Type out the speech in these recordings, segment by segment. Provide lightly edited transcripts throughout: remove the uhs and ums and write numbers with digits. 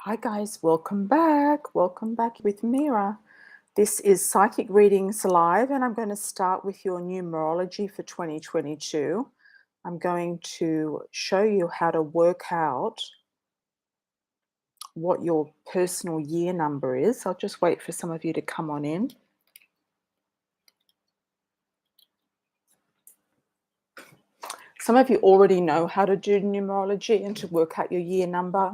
Hi guys, welcome back. Welcome back with Mira. This is Psychic Readings Live, and I'm going to start with your numerology for 2022. I'm going to show you how to work out what your personal year number is. I'll just wait for some of you to come on in. Some of you already know how to do numerology and to work out your year number.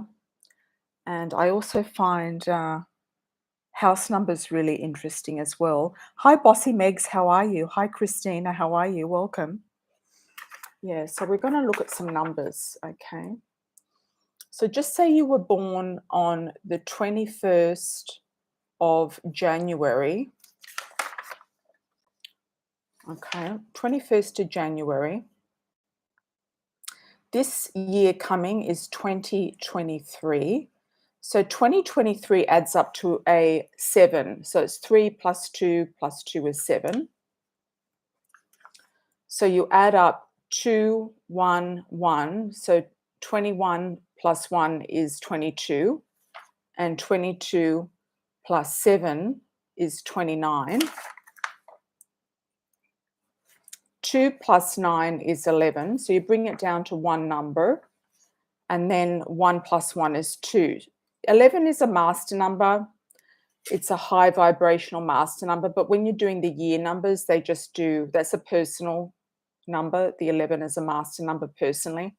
And I also find house numbers really interesting as well. Hi, Bossy Megs, how are you? Hi, Christina, how are you? Welcome. Yeah, so we're going to look at some numbers, okay? So just say you were born on the 21st of January, okay? 21st of January. This year coming is 2023. So 2023 adds up to a 7. So it's 3 plus 2 plus 2 is 7. So you add up 2, 1, 1. So 21 plus 1 is 22. And 22 plus 7 is 29. 2 plus 9 is 11. So you bring it down to one number. And then 1 plus 1 is 2. 11 is a master number. It's a high vibrational master number. But when you're doing the year numbers, they just do, that's a personal number. The 11 is a master number personally.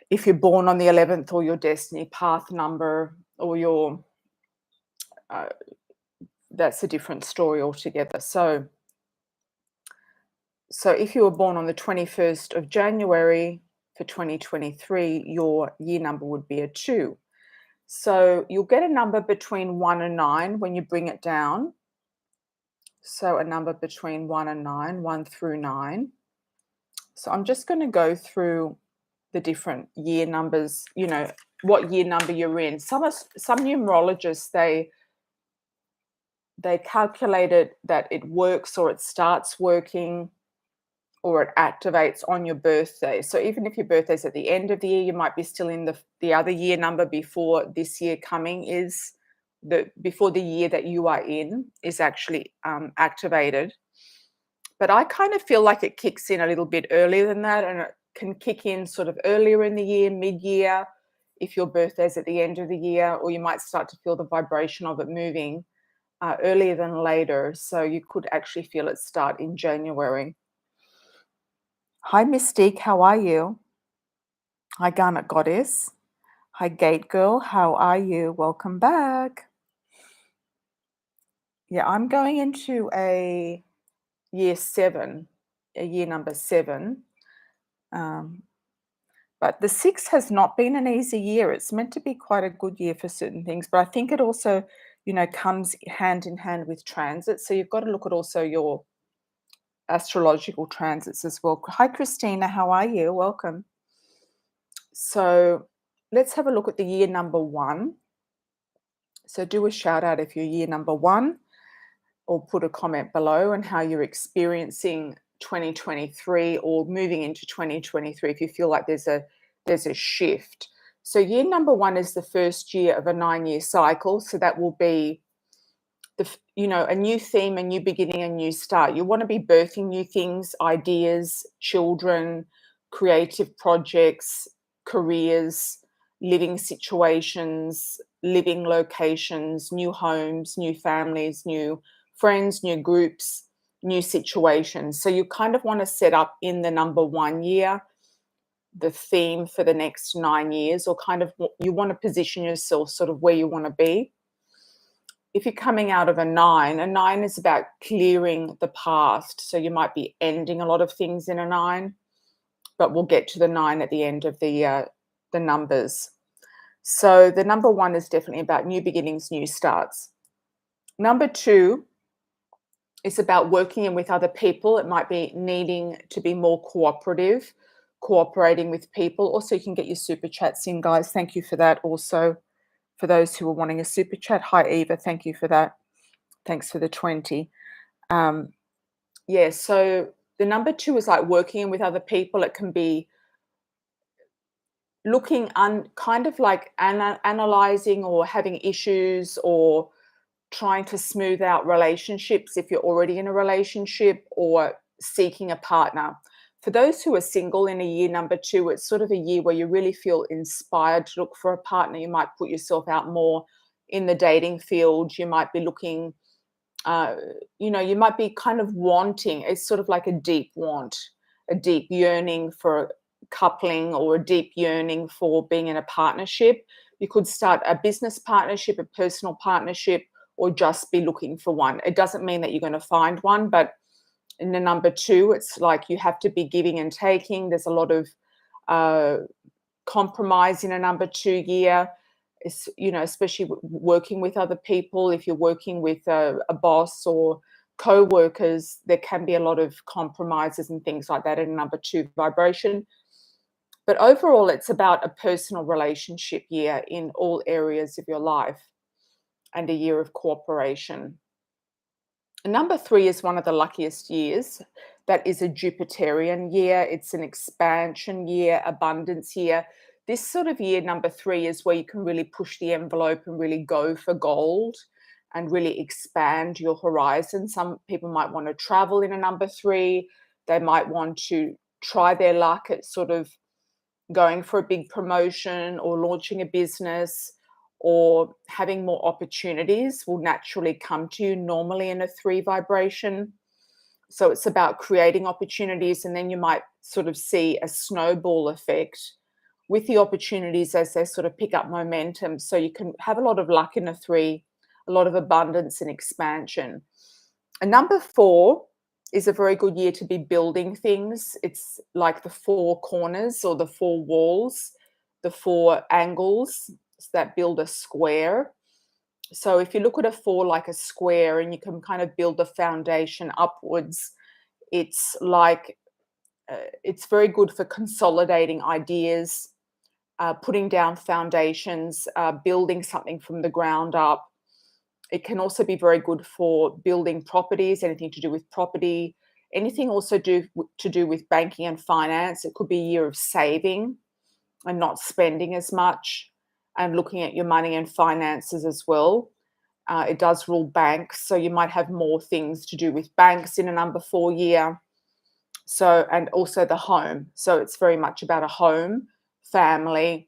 If you're born on the 11th, or your destiny path number, or your, that's a different story altogether. So if you were born on the 21st of January for 2023, your year number would be a 2. So you'll get a number between 1 and 9 when you bring it down. So a number between 1 and 9, 1 through 9. So I'm just going to go through the different year numbers, you know, what year number you're in. Some numerologists, they calculated that it works, or it starts working, or it activates on your birthday. So even if your birthday's at the end of the year, you might be still in the other year number before this year coming is, before the year that you are in is actually activated. But I kind of feel like it kicks in a little bit earlier than that, and it can kick in sort of earlier in the year, mid-year, if your birthday's at the end of the year, or you might start to feel the vibration of it moving earlier than later. So you could actually feel it start in January. Hi, Mystique, how are you? Hi, Garnet Goddess. Hi, Gate Girl, how are you? Welcome back. Yeah, I'm going into a year 7, a year number 7. But the 6 has not been an easy year. It's meant to be quite a good year for certain things, but I think it also, you know, comes hand in hand with transits. So you've got to look at also your astrological transits as well. Hi, Christina, how are you? Welcome. So let's have a look at the year number 1. So do a shout out if you're year number 1, or put a comment below on how you're experiencing 2023 or moving into 2023 if you feel like there's a shift. So year number 1 is the first year of a 9-year cycle. So that will be a new theme, a new beginning, a new start. You want to be birthing new things, ideas, children, creative projects, careers, living situations, living locations, new homes, new families, new friends, new groups, new situations. So you kind of want to set up in the number 1 year the theme for the next 9 years, or kind of you want to position yourself sort of where you want to be. If you're coming out of a 9 is about clearing the past. So you might be ending a lot of things in a 9, but we'll get to the 9 at the end of the numbers. So the number 1 is definitely about new beginnings, new starts. Number 2 is about working with other people. It might be needing to be more cooperative, cooperating with people. Also, you can get your super chats in, guys. Thank you for that. Also, for those who are wanting a super chat, hi Eva, thank you for that. Thanks for the 20. Yeah, so the number 2 is like working with other people. It can be looking kind of like analyzing or having issues or trying to smooth out relationships if you're already in a relationship or seeking a partner. For those who are single in a year number two, it's sort of a year where you really feel inspired to look for a partner. You might put yourself out more in the dating field. You might be looking, uh, you might be kind of wanting, it's sort of like a deep want, a deep yearning for coupling or a deep yearning for being in a partnership. You could start a business partnership, a personal partnership, or just be looking for one. It doesn't mean that you're going to find one, but in the number two, it's like you have to be giving and taking. There's a lot of uh, compromise in a number two year. It's, especially working with other people. If you're working with a boss or co-workers, there can be a lot of compromises and things like that in a number two vibration. But overall, it's about a personal relationship year in all areas of your life and a year of cooperation. Number three is one of the luckiest years. That is a Jupiterian year. It's an expansion year, abundance year. This sort of year, number three, is where you can really push the envelope and really go for gold and really expand your horizon. Some people might want to travel in a number three. They might want to try their luck at sort of going for a big promotion or launching a business or having more opportunities will naturally come to you normally in a three vibration. So it's about creating opportunities, and then you might sort of see a snowball effect with the opportunities as they sort of pick up momentum. So you can have a lot of luck in a three, a lot of abundance and expansion. And number four is a very good year to be building things. It's like the four corners or the four walls, the four angles that build a square. So if you look at a four like a square and you can kind of build a foundation upwards, it's like it's very good for consolidating ideas, putting down foundations, building something from the ground up. It can also be very good for building properties, anything to do with property, anything also to do with banking and finance. It could be a year of saving and not spending as much and looking at your money and finances as well. It does rule banks, so you might have more things to do with banks in a number four year. So, and also the home. So it's very much about a home, family,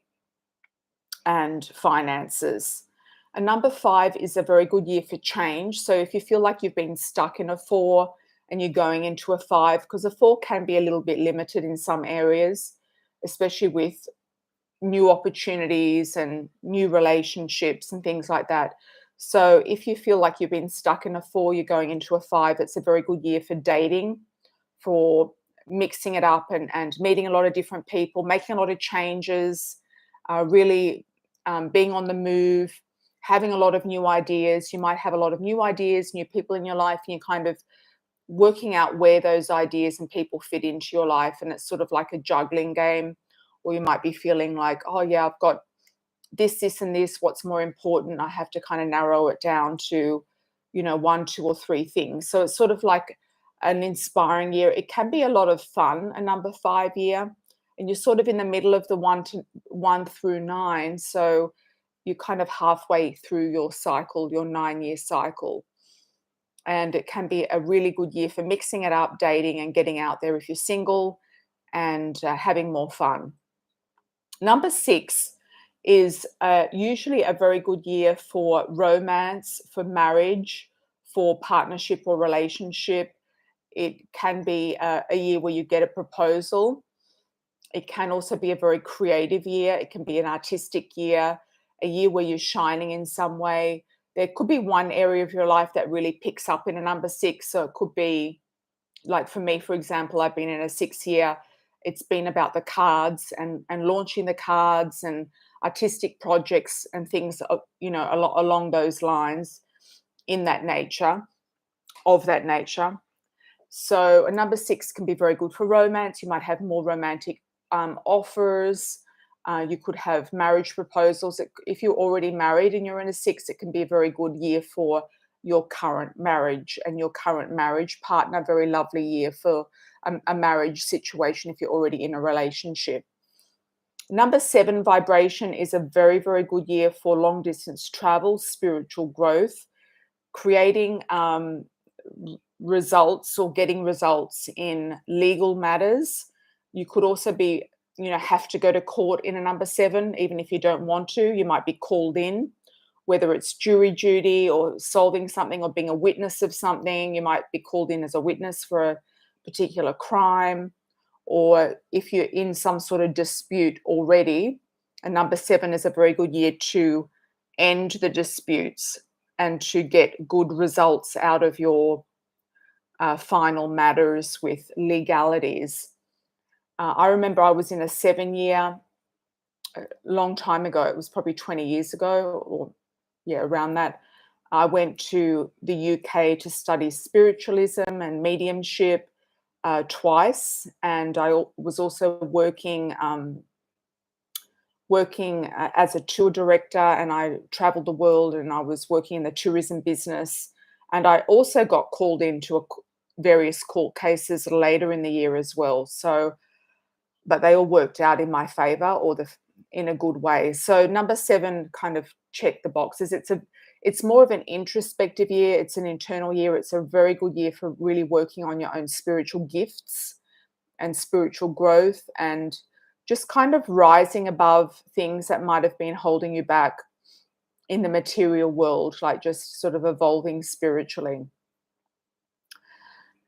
and finances. And number five is a very good year for change. So if you feel like you've been stuck in a four and you're going into a five, because a four can be a little bit limited in some areas, especially with new opportunities and new relationships and things like that. So if you feel like you've been stuck in a four, you're going into a five, it's a very good year for dating, for mixing it up and meeting a lot of different people, making a lot of changes, really being on the move, having a lot of new ideas. You might have a lot of new ideas, new people in your life, and you're kind of working out where those ideas and people fit into your life. And it's sort of like a juggling game, or you might be feeling like, oh, yeah, I've got this, and this. What's more important? I have to kind of narrow it down to, one, two, or three things. So it's sort of like an inspiring year. It can be a lot of fun, a number five year, and you're sort of in the middle of the one through nine. So you're kind of halfway through your cycle, your 9-year cycle. And it can be a really good year for mixing it up, dating, and getting out there if you're single and having more fun. Number six is usually a very good year for romance, for marriage, for partnership or relationship. It can be a year where you get a proposal. It can also be a very creative year. It can be an artistic year, a year where you're shining in some way. There could be one area of your life that really picks up in a number six. So it could be, like for me, for example, I've been in a 6 year. It's been about the cards and launching the cards and artistic projects and things, along those lines, in that nature, of that nature. So a number six can be very good for romance. You might have more romantic offers. You could have marriage proposals. If you're already married and you're in a six, it can be a very good year for your current marriage and your current marriage partner. Very lovely year for a marriage situation if you're already in a relationship. Number 7 vibration is a very, very good year for long distance travel, spiritual growth, creating results or getting results in legal matters. You could also be, have to go to court in a number 7, even if you don't want to. You might be called in, whether it's jury duty or solving something or being a witness of something. You might be called in as a witness for a particular crime, or if you're in some sort of dispute already, a number 7 is a very good year to end the disputes and to get good results out of your final matters with legalities. I remember I was in a 7-year, a long time ago, it was probably 20 years ago, or yeah, around that. I went to the UK to study spiritualism and mediumship twice, and I was also working as a tour director, and I traveled the world, and I was working in the tourism business. And I also got called into various court cases later in the year as well. So, but they all worked out in my favor, or in a good way. So number 7 kind of checked the boxes. It's more of an introspective year. It's an internal year. It's a very good year for really working on your own spiritual gifts and spiritual growth, and just kind of rising above things that might have been holding you back in the material world, like just sort of evolving spiritually.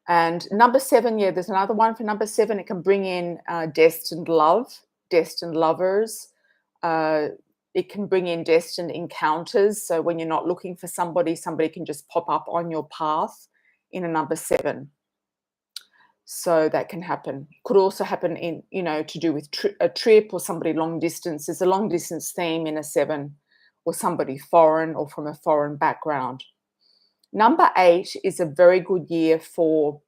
And number 7, yeah, there's another one for number 7. It can bring in destined love, destined lovers. It can bring in destined encounters. So when you're not looking for somebody, somebody can just pop up on your path in a number 7. So that can happen. Could also happen in, to do with a trip or somebody long distance. There's a long distance theme in a 7, or somebody foreign or from a foreign background. Number 8 is a very good year for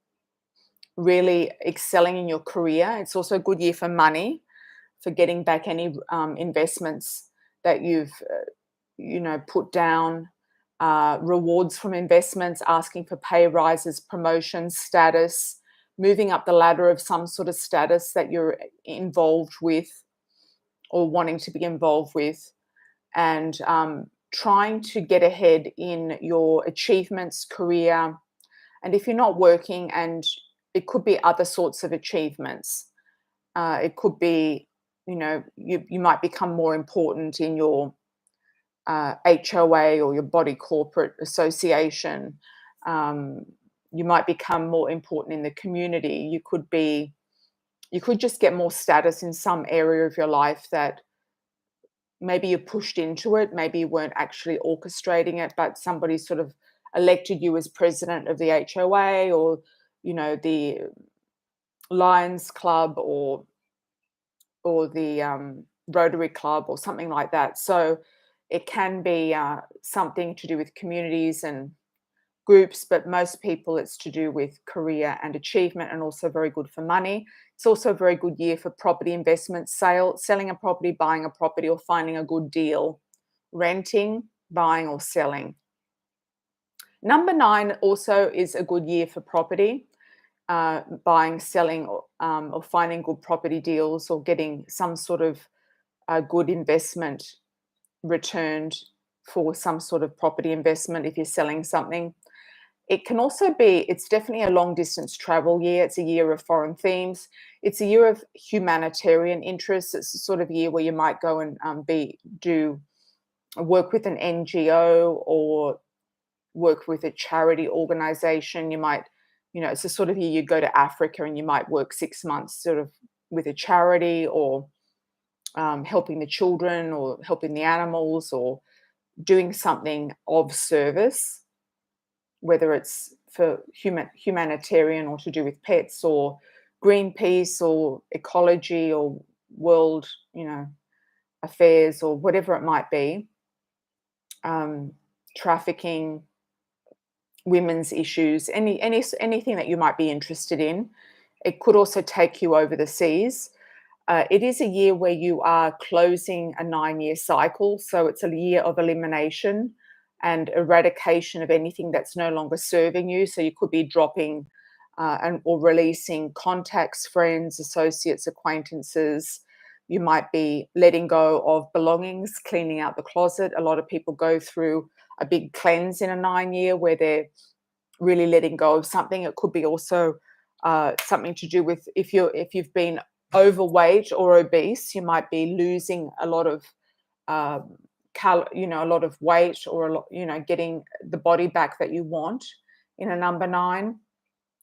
really excelling in your career. It's also a good year for money, for getting back any investments that you've, put down, rewards from investments, asking for pay rises, promotions, status, moving up the ladder of some sort of status that you're involved with or wanting to be involved with, and trying to get ahead in your achievements, career. And if you're not working, and it could be other sorts of achievements. It could be, you might become more important in your HOA or your body corporate association. You might become more important in the community. You could just get more status in some area of your life that maybe you pushed into it, maybe you weren't actually orchestrating it, but somebody sort of elected you as president of the HOA, or, the Lions Club, or the Rotary Club, or something like that. So it can be something to do with communities and groups, but most people it's to do with career and achievement, and also very good for money. It's also a very good year for property investment, selling a property, buying a property, or finding a good deal, renting, buying, or selling. Number 9 also is a good year for property, buying, selling, or finding good property deals, or getting some sort of good investment returned for some sort of property investment if you're selling something. It can also be, it's definitely a long distance travel year. It's a year of foreign themes. It's a year of humanitarian interests. It's a sort of year where you might go and do work with an NGO, or work with a charity organization. You might, it's a sort of year you go to Africa and you might work 6 months sort of with a charity, or helping the children, or helping the animals, or doing something of service, whether it's for humanitarian, or to do with pets, or Greenpeace, or ecology, or world, affairs, or whatever it might be. Trafficking, women's issues, anything that you might be interested in. It could also take you over the seas. It is a year where you are closing a 9-year cycle. So it's a year of elimination and eradication of anything that's no longer serving you. So you could be dropping or releasing contacts, friends, associates, acquaintances, You might be letting go of belongings, cleaning out the closet. A lot of people go through a big cleanse in a 9-year where they're really letting go of something. It could be also something to do with if you've been overweight or obese, you might be losing a lot of a lot of weight, or a lot, getting the body back that you want in a number 9.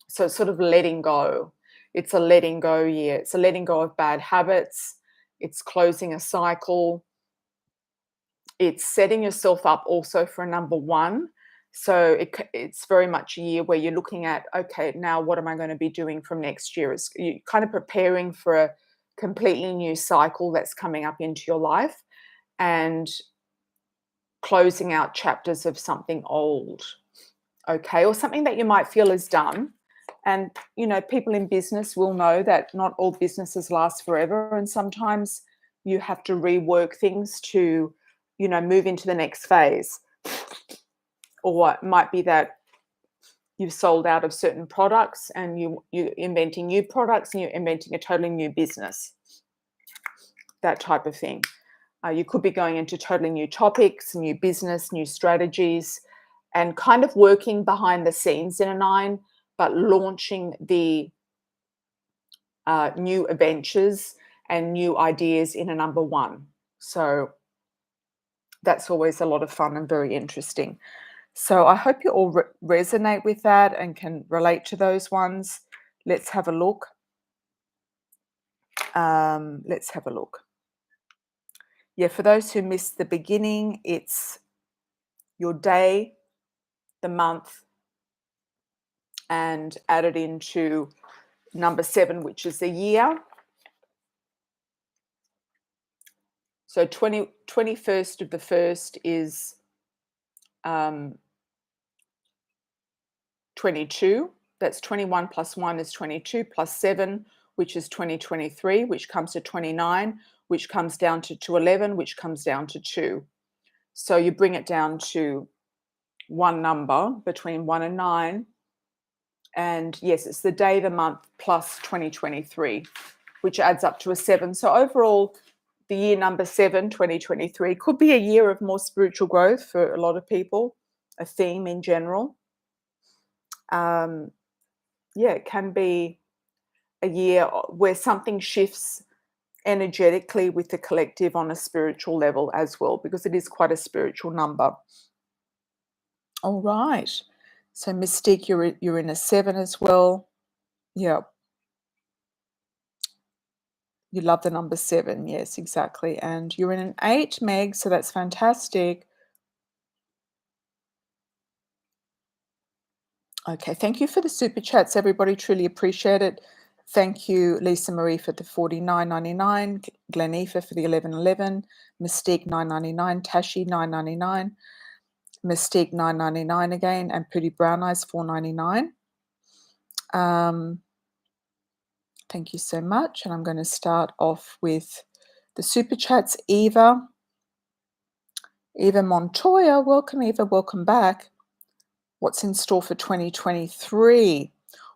So it's sort of letting go. It's a letting go year. It's a letting go of bad habits. It's closing a cycle. It's setting yourself up also for a number 1. So it's very much a year where you're looking at, okay, now what am I going to be doing from next year? It's you kind of preparing for a completely new cycle that's coming up into your life, and closing out chapters of something old, okay, or something that you might feel is done. And, people in business will know that not all businesses last forever. And sometimes you have to rework things to, move into the next phase. Or it might be that you've sold out of certain products and you're inventing new products and you're inventing a totally new business, that type of thing. You could be going into totally new topics, new business, new strategies, and kind of working behind the scenes in a 9, but launching the new adventures and new ideas in a number 1. So that's always a lot of fun and very interesting. So I hope you all resonate with that and can relate to those ones. Let's have a look. Let's have a look. Yeah, for those who missed the beginning, it's your day, the month, and added into number 7, which is the year. So 21st of the 1st is 22. That's 21 plus 1 is 22, plus 7, which is 2023, which comes to 29, which comes down to 211, which comes down to 2. So you bring it down to one number between 1 and 9. And yes, it's the day, the month, plus 2023, which adds up to a 7. So overall, the year number 7, 2023, could be a year of more spiritual growth for a lot of people, a theme in general. It can be a year where something shifts energetically with the collective on a spiritual level as well, because it is quite a spiritual number. All right. So Mystique, you're in a 7 as well. Yeah. You love the number 7. Yes, exactly. And you're in an 8, Meg, so that's fantastic. Okay, thank you for the super chats, everybody. Truly appreciate it. Thank you, Lisa Marie, for the $49.99, Glennifer for the $11.11, Mystique $9.99, Tashi $9.99, Mystique $9.99 again, and Pretty Brown Eyes $4.99. Thank you so much. And I'm going to start off with the super chats. Eva Montoya, welcome, Eva. Welcome back. What's in store for 2023?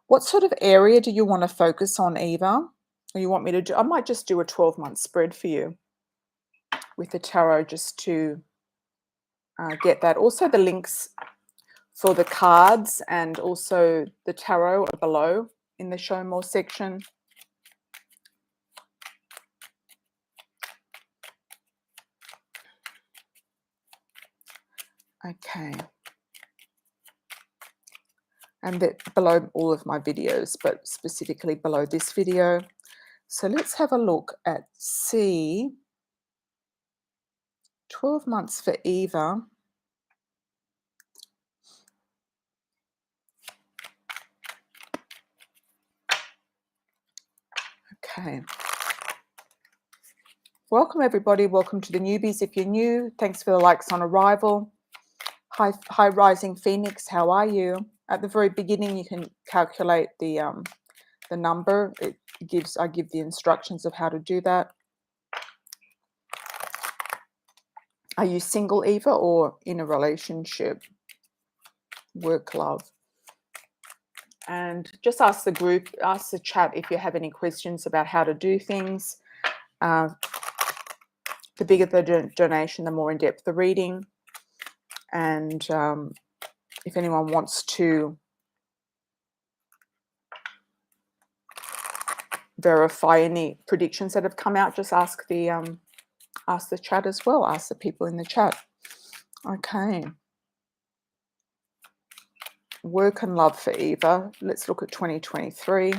What sort of area do you want to focus on, Eva? Or you want me to do? I might just do a 12-month spread for you with the tarot, just to get that. Also, the links for the cards and also the tarot are below in the show more section. Okay. And below all of my videos, but specifically below this video. So let's have a look at C. 12 months for Eva. Okay. Welcome, everybody. Welcome to the newbies. If you're new, thanks for the likes on arrival. Hi, Rising Phoenix. How are you? At the very beginning, you can calculate the number. I give the instructions of how to do that. Are you single, Eva, or in a relationship? Work, love. And just ask the group, ask the chat if you have any questions about how to do things. The bigger the donation, the more in depth the reading. And if anyone wants to verify any predictions that have come out, just ask the chat as well. Ask the people in the chat. Okay. Work and love for Eva. Let's look at 2023.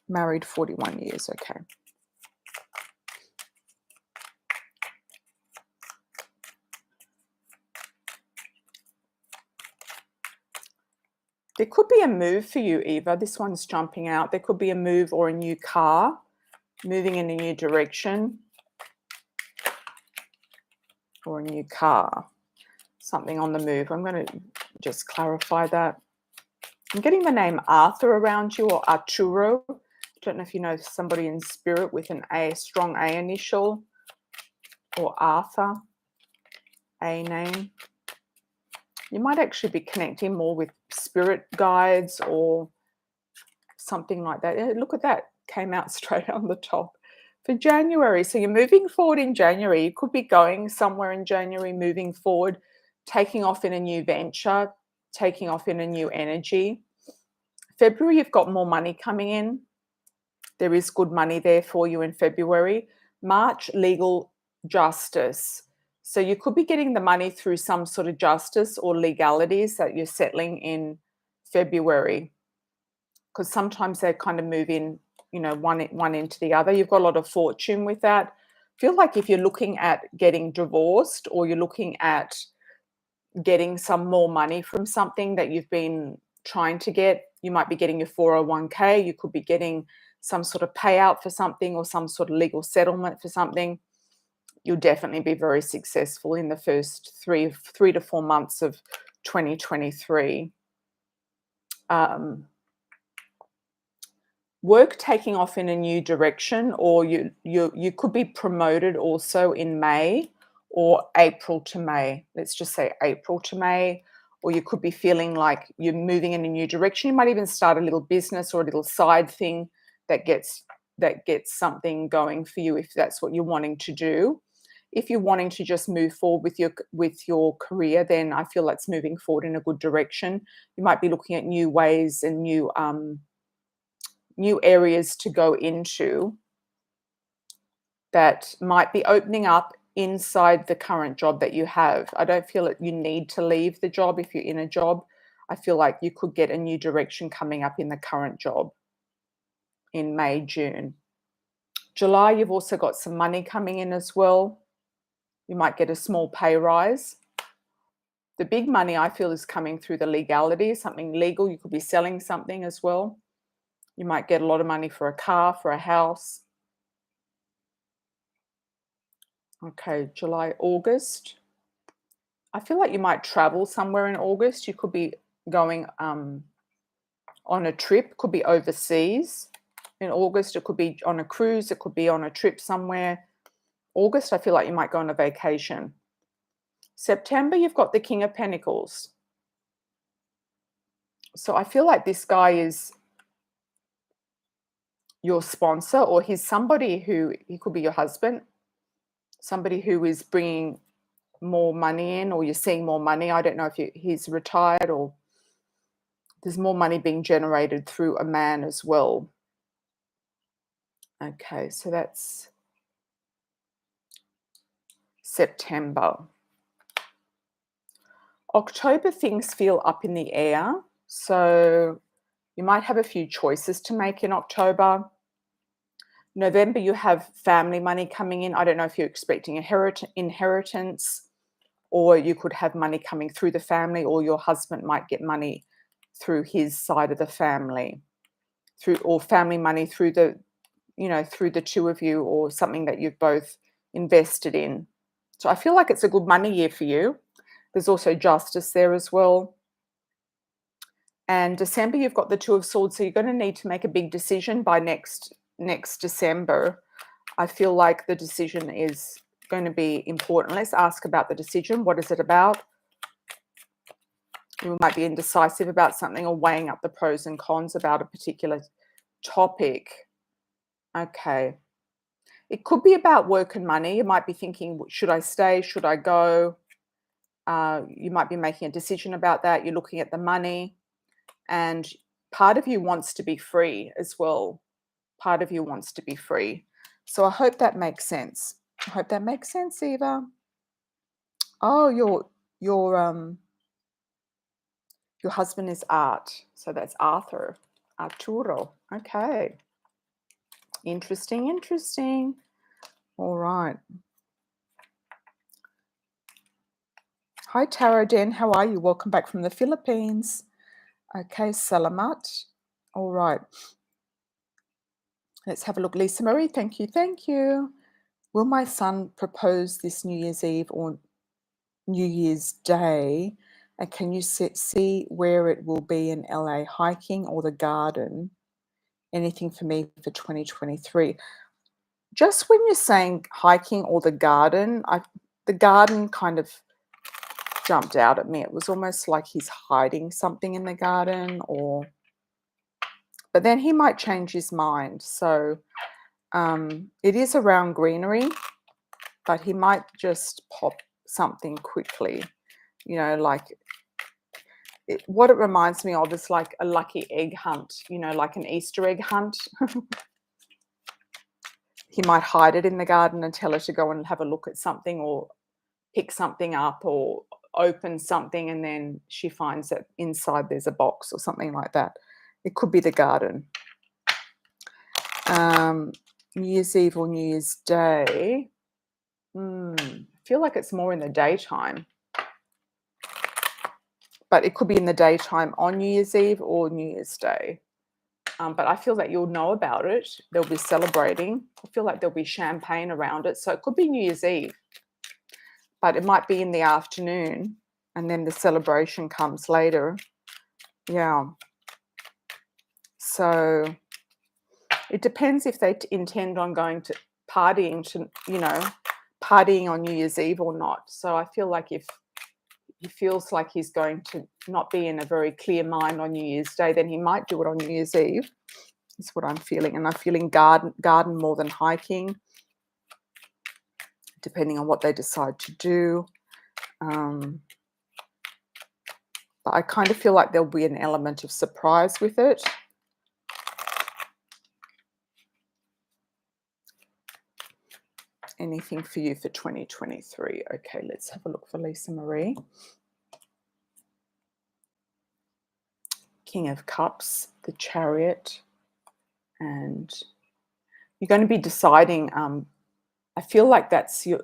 Married 41 years. Okay. There could be a move for you, Eva. This one's jumping out. There could be a move or a new car, moving in a new direction, or a new car, something on the move. I'm going to just clarify that. I'm getting the name Arthur around you, or Arturo. I don't know if you know somebody in spirit with an A, strong A initial, or Arthur, A name. You might actually be connecting more with spirit guides or something like that. Look at that, came out straight on the top. For January, so you're moving forward in January. You could be going somewhere in January, moving forward, taking off in a new venture, taking off in a new energy. February, you've got more money coming in. There is good money there for you in February. March, legal justice. So you could be getting the money through some sort of justice or legalities that you're settling in February, because sometimes they kind of move in, you know, one into the other. You've got a lot of fortune with that. I feel like if you're looking at getting divorced, or you're looking at getting some more money from something that you've been trying to get, you might be getting your 401k. You could be getting some sort of payout for something, or some sort of legal settlement for something. You'll definitely be very successful in the first three to 4 months of 2023. Work taking off in a new direction, or you could be promoted also in May or April to May. Let's just say April to May. Or you could be feeling like you're moving in a new direction. You might even start a little business or a little side thing that gets something going for you, if that's what you're wanting to do. If you're wanting to just move forward with your career, then I feel that's moving forward in a good direction. You might be looking at new ways and new areas to go into that might be opening up inside the current job that you have. I don't feel that you need to leave the job if you're in a job. I feel like you could get a new direction coming up in the current job in May, June. July, you've also got some money coming in as well. You might get a small pay rise. The big money, I feel, is coming through the legality, something legal. You could be selling something as well. You might get a lot of money for a car, for a house. Okay, July, August. I feel like you might travel somewhere in August. You could be going on a trip, could be overseas. In August, it could be on a cruise, it could be on a trip somewhere. August, I feel like you might go on a vacation. September, you've got the King of Pentacles. So I feel like this guy is your sponsor, or he's somebody who, he could be your husband, somebody who is bringing more money in, or you're seeing more money. I don't know if he's retired, or there's more money being generated through a man as well. Okay, so that's September. October, things feel up in the air. So you might have a few choices to make in October. November, you have family money coming in. I don't know if you're expecting inheritance, or you could have money coming through the family, or your husband might get money through his side of the family, or family money through the, through the two of you, or something that you've both invested in. So I feel like it's a good money year for you. There's also justice there as well. And December, you've got the Two of Swords, so you're going to need to make a big decision by next December. I feel like the decision is going to be important. Let's ask about the decision. What is it about? You might be indecisive about something, or weighing up the pros and cons about a particular topic. Okay. It could be about work and money. You might be thinking, should I stay? Should I go? You might be making a decision about that. You're looking at the money, and part of you wants to be free as well. Part of you wants to be free. So I hope that makes sense. I hope that makes sense, Eva. Oh, your husband is Art, so that's Arturo. Okay, interesting, interesting. All right. Hi, Tara Den. How are you? Welcome back from the Philippines. Okay, Salamat. All right. Let's have a look. Lisa Marie, thank you, thank you. Will my son propose this New Year's Eve or New Year's Day? And can you see where it will be in LA, hiking or the garden? Anything for me for 2023? Just when you're saying hiking or the garden kind of jumped out at me. It was almost like he's hiding something in the garden, but then he might change his mind. So it is around greenery, but he might just pop something quickly, like what it reminds me of is like a lucky egg hunt, like an Easter egg hunt. He might hide it in the garden and tell her to go and have a look at something or pick something up or open something, and then she finds that inside there's a box or something like that. It could be the garden. New Year's Eve or New Year's Day. I feel like it's more in the daytime. But it could be in the daytime on New Year's Eve or New Year's Day. But I feel that you'll know about it. They'll be celebrating. I feel like there'll be champagne around it. So it could be New Year's Eve. But it might be in the afternoon, and then the celebration comes later. Yeah. So it depends if they intend on going to partying on New Year's Eve or not. So I feel like if he feels like he's going to not be in a very clear mind on New Year's Day, then he might do it on New Year's Eve. Is what I'm feeling. And I'm feeling garden more than hiking, depending on what they decide to do. But I kind of feel like there'll be an element of surprise with it. Anything for you for 2023? Okay, let's have a look for Lisa Marie. King of Cups, the Chariot, and you're going to be deciding. I feel like that's your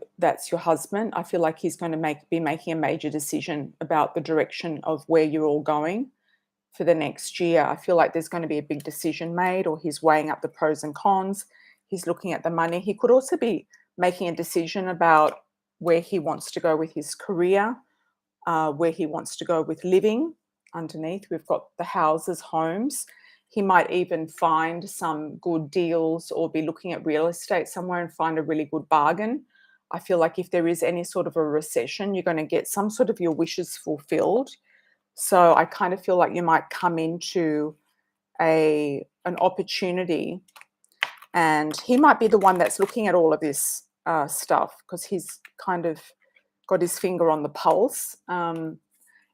husband. I feel like he's going to be making a major decision about the direction of where you're all going for the next year. I feel like there's going to be a big decision made, or he's weighing up the pros and cons. He's looking at the money. He could also be making a decision about where he wants to go with his career, where he wants to go with living. Underneath, we've got the houses, homes. He might even find some good deals or be looking at real estate somewhere and find a really good bargain. I feel like if there is any sort of a recession, you're going to get some sort of your wishes fulfilled. So I kind of feel like you might come into an opportunity, and he might be the one that's looking at all of this stuff because he's kind of got his finger on the pulse.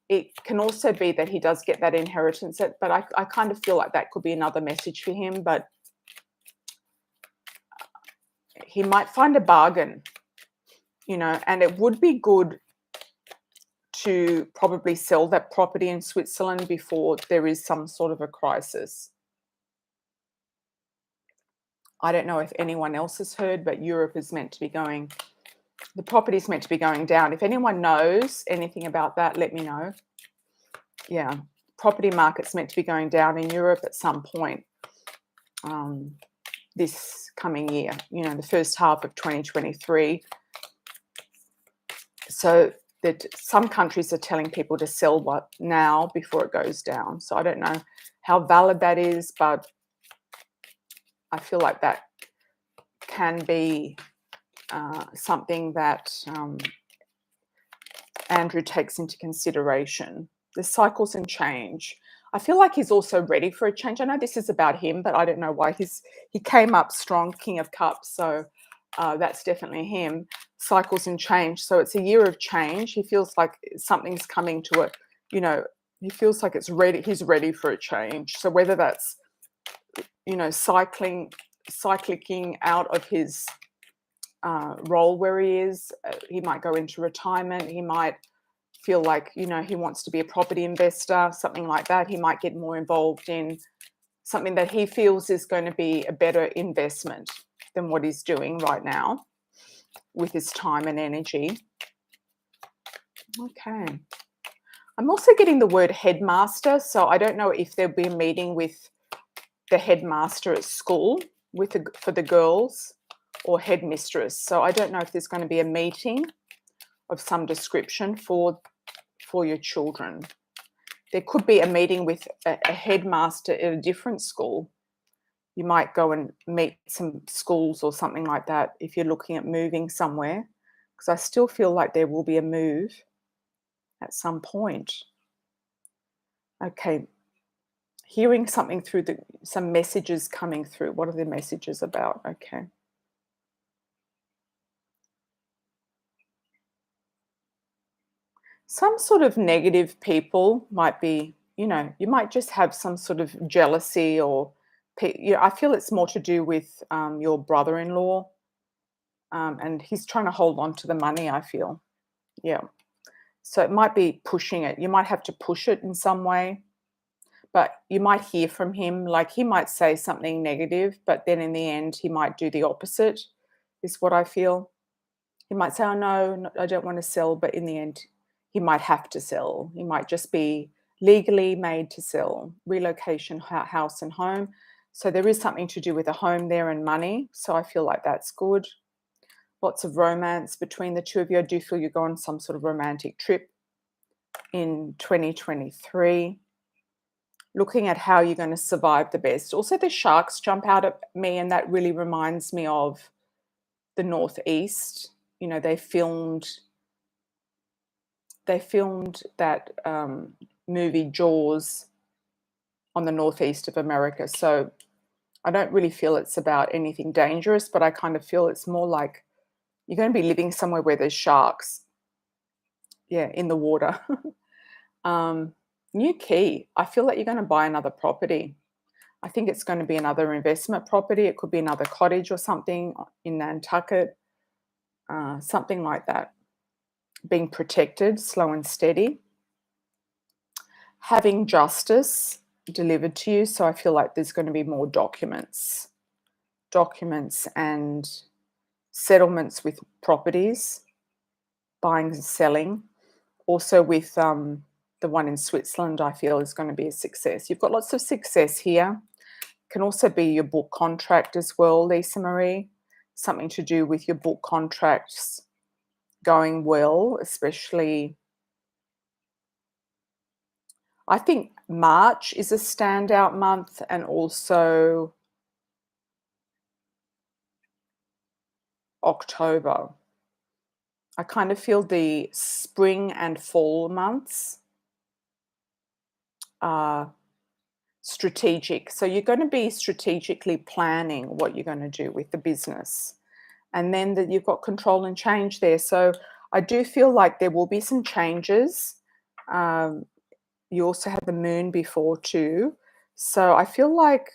It can also be that he does get that inheritance, but I kind of feel like that could be another message for him. But he might find a bargain, and it would be good to probably sell that property in Switzerland before there is some sort of a crisis. I don't know if anyone else has heard, but Europe is meant to be the property is meant to be going down. If anyone knows anything about that, let me know. Yeah, property market's meant to be going down in Europe at some point this coming year, the first half of 2023. So that some countries are telling people to sell now before it goes down. So I don't know how valid that is, but I feel like that can be something that Andrew takes into consideration. The cycles and change. I feel like he's also ready for a change. I know this is about him, but I don't know why he came up strong, King of Cups. So that's definitely him. Cycles and change. So it's a year of change. He feels like something's coming to it. You know, he feels like it's ready. He's ready for a change. So whether that's, you know, cycling out of his role where he is, he might go into retirement. He might feel like, you know, he wants to be a property investor, something like that. He might get more involved in something that he feels is going to be a better investment than what he's doing right now with his time and energy. Okay. I'm also getting the word headmaster, so I don't know if there'll be a meeting with the headmaster at school for the girls, or headmistress. So I don't know if there's going to be a meeting of some description for your children. There could be a meeting with a headmaster at a different school. You might go and meet some schools or something like that if you're looking at moving somewhere, because I still feel like there will be a move at some point. Okay. Hearing something through some messages coming through. What are the messages about? Okay. Some sort of negative people might be, you know, you might just have some sort of jealousy or, I feel it's more to do with your brother-in-law, and he's trying to hold on to the money, I feel. Yeah. So it might be pushing it. You might have to push it in some way, but you might hear from him. Like he might say something negative, but then in the end, he might do the opposite, is what I feel. He might say, "Oh, no, I don't want to sell," but in the end, he might have to sell. He might just be legally made to sell, relocation, house and home. So there is something to do with a home there and money. So I feel like that's good. Lots of romance between the two of you. I do feel you go on some sort of romantic trip in 2023. Looking at how you're going to survive the best. Also, the sharks jump out at me, and that really reminds me of the Northeast. You know, they filmed that movie Jaws on the northeast of America. So I don't really feel it's about anything dangerous, but I kind of feel it's more like you're going to be living somewhere where there's sharks. Yeah, in the water. New key. I feel like you're going to buy another property. I think it's going to be another investment property. It could be another cottage or something in Nantucket, something like that. Being protected, slow and steady. Having justice delivered to you. So I feel like there's going to be more documents and settlements with properties, buying and selling. Also with the one in Switzerland, I feel is going to be a success. You've got lots of success here. Can also be your book contract as well, Lisa Marie. Something to do with your book contracts going well, especially. I think March is a standout month, and also October. I kind of feel the spring and fall months are strategic. So you're going to be strategically planning what you're going to do with the business. And then that you've got control and change there. So I do feel like there will be some changes. You also had the moon before too. So I feel like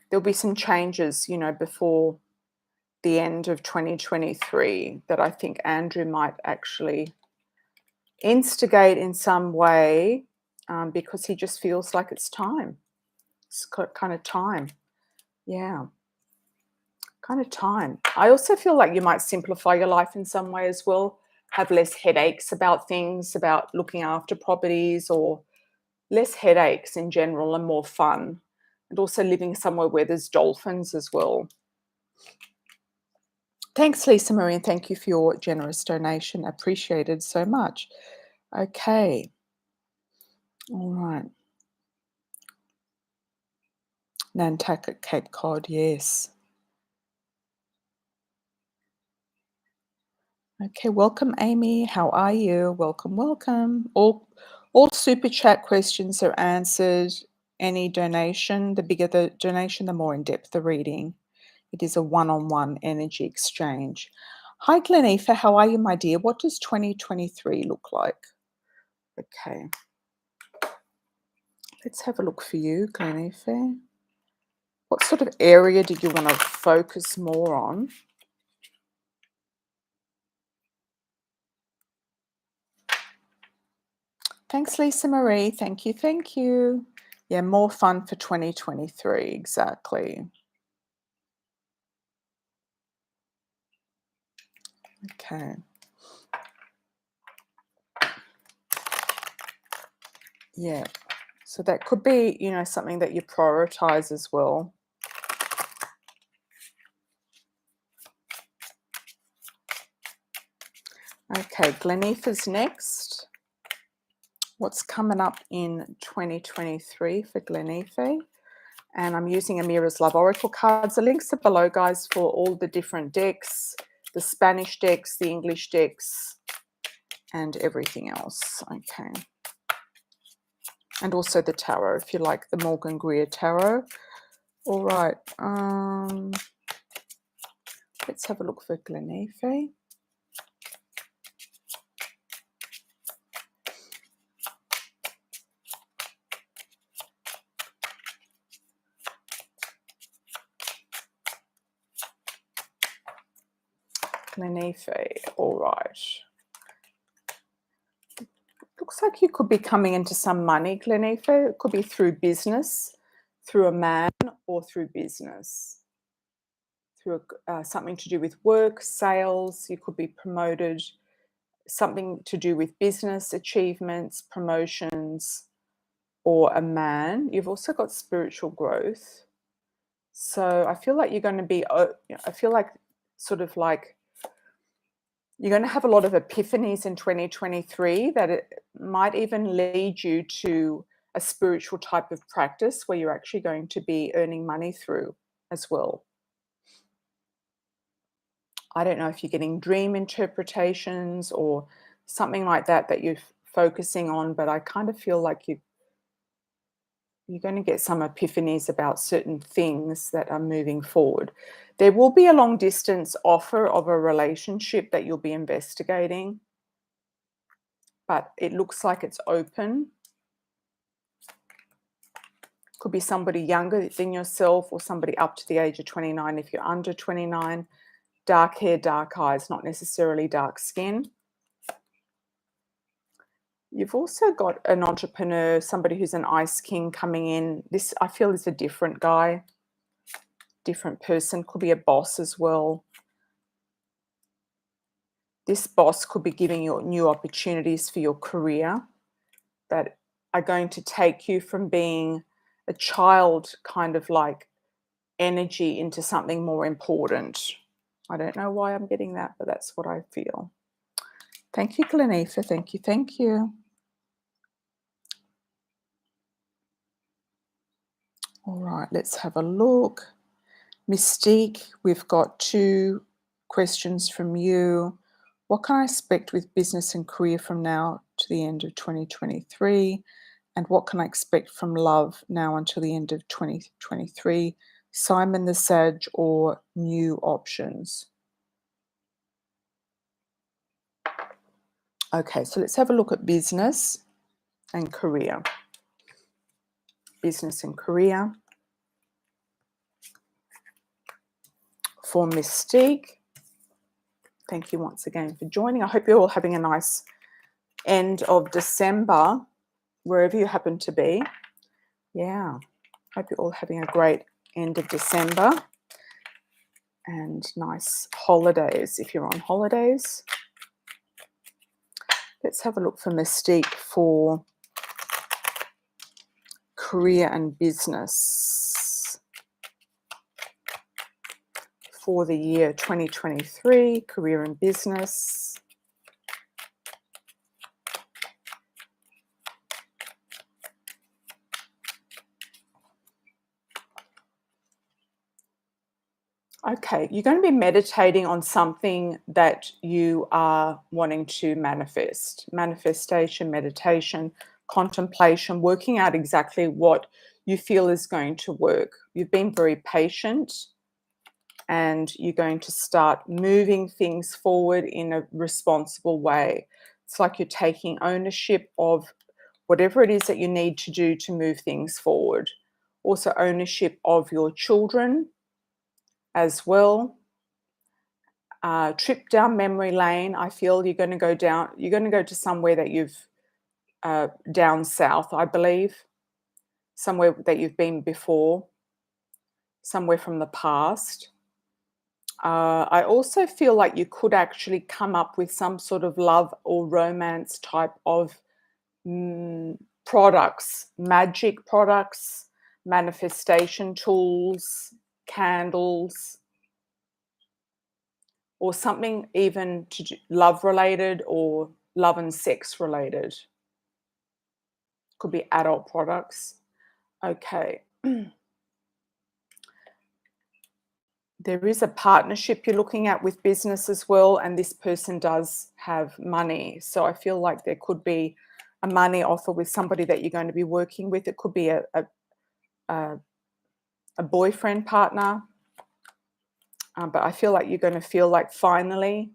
there'll be some changes, you know, before the end of 2023 that I think Andrew might actually instigate in some way, because he just feels like it's time. It's kind of time. Yeah, kind of time. I also feel like you might simplify your life in some way as well, have less headaches about things, about looking after properties, or less headaches in general and more fun. And also living somewhere where there's dolphins as well. Thanks, Lisa Marie, and thank you for your generous donation. Appreciated so much. Okay. All right. Nantucket, Cape Cod, yes. Okay, welcome, Amy. How are you? Welcome, welcome. All super chat questions are answered. Any donation, the bigger the donation, the more in depth the reading. It is a one-on-one energy exchange. Hi, Glennifer. How are you, my dear? What does 2023 look like? Okay. Let's have a look for you, Glennifer. What sort of area did you want to focus more on? Thanks, Lisa Marie. Thank you. Thank you. Yeah, more fun for 2023. Exactly. Okay. Yeah. So that could be, something that you prioritize as well. Okay, Glennifer's next. What's coming up in 2023 for Glennifer? And I'm using Amira's Love Oracle cards. The links are below, guys, for all the different decks, the Spanish decks, the English decks, and everything else. Okay. And also the tarot, if you like the Morgan Greer tarot. All right. Let's have a look for Glennifer. Glennifer, all right. Looks like you could be coming into some money, Glennifer. It could be through business, through a man, or through business. Through something to do with work, sales. You could be promoted. Something to do with business achievements, promotions, or a man. You've also got spiritual growth. So I feel like you're going to be, I feel like sort of like you're going to have a lot of epiphanies in 2023 that it might even lead you to a spiritual type of practice where you're actually going to be earning money through as well. I don't know if you're getting dream interpretations or something like that that you're focusing on, but I kind of feel like you're going to get some epiphanies about certain things that are moving forward. There will be a long distance offer of a relationship that you'll be investigating, but it looks like it's open. Could be somebody younger than yourself or somebody up to the age of 29 if you're under 29. Dark hair, dark eyes, not necessarily dark skin. You've also got an entrepreneur, somebody who's an ice king coming in. This, I feel, is a different guy, different person. Could be a boss as well. This boss could be giving you new opportunities for your career that are going to take you from being a child kind of like energy into something more important. I don't know why I'm getting that, but that's what I feel. Thank you, Glennifer. Thank you. Thank you. All right, let's have a look. Mystique, we've got 2 questions from you. What can I expect with business and career from now to the end of 2023? And what can I expect from love now until the end of 2023? Simon the Sage or new options? Okay, so let's have a look at business and career. Business and career. For Mystique, thank you once again for joining. I hope you're all having a nice end of December, wherever you happen to be. Yeah, hope you're all having a great end of December and nice holidays if you're on holidays. Let's have a look for Mystique for career and business for the year 2023, career and business. Okay, you're going to be meditating on something that you are wanting to manifest. Manifestation, meditation, contemplation, working out exactly what you feel is going to work. You've been very patient, and you're going to start moving things forward in a responsible way. It's like you're taking ownership of whatever it is that you need to do to move things forward. Also, ownership of your children as well. Trip down memory lane. I feel you're going to go down, you're going to go to somewhere that you've, down south, I believe, somewhere that you've been before, somewhere from the past. I also feel like you could actually come up with some sort of love or romance type of products, magic products, manifestation tools, candles, or something even to love related or love and sex related. Could be adult products. Okay. There is a partnership you're looking at with business as well, and this person does have money. So I feel like there could be a money offer with somebody that you're going to be working with. It could be a boyfriend partner, but I feel like you're going to feel like finally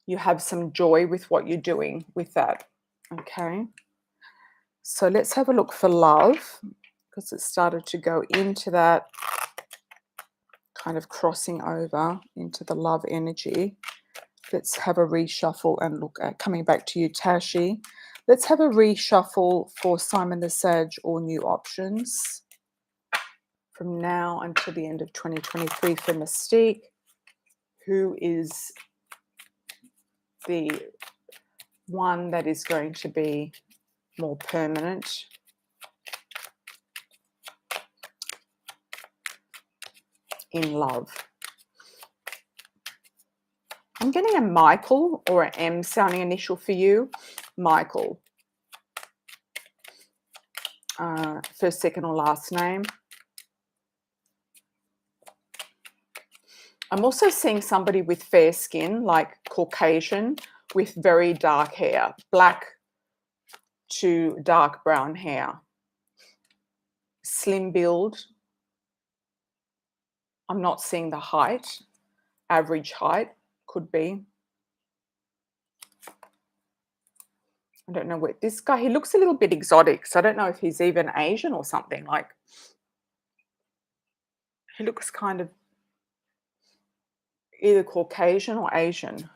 you have some joy with what you're doing with that. Okay. So let's have a look for love, because it started to go into that, kind of crossing over into the love energy. Let's have a reshuffle and look at, coming back to you, Tashi. Let's have a reshuffle for Simon the Sage, or new options from now until the end of 2023 for Mystique. Who is the one that is going to be more permanent? In love. I'm getting a Michael or an M sounding initial for you. Michael. First, second, or last name. I'm also seeing somebody with fair skin, like Caucasian, with very dark hair, black to dark brown hair. Slim build. I'm not seeing the height. Average height could be. I don't know what this guy, he looks a little bit exotic. So I don't know if he's even Asian or something. Like, he looks kind of either Caucasian or Asian.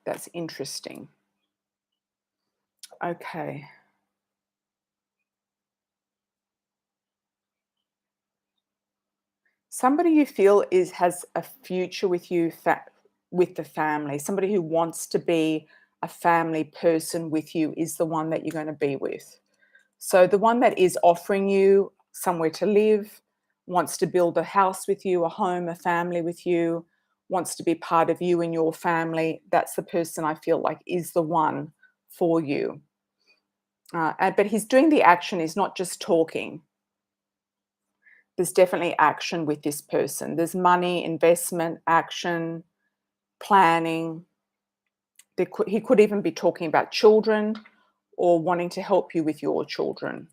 That's interesting. Okay. Somebody you feel has a future with you, with the family. Somebody who wants to be a family person with you is the one that you're going to be with. So the one that is offering you somewhere to live, wants to build a house with you, a home, a family with you, wants to be part of you and your family, that's the person I feel like is the one for you. But he's doing the action, he's not just talking. There's definitely action with this person. There's money, investment, action, planning. He could even be talking about children or wanting to help you with your children.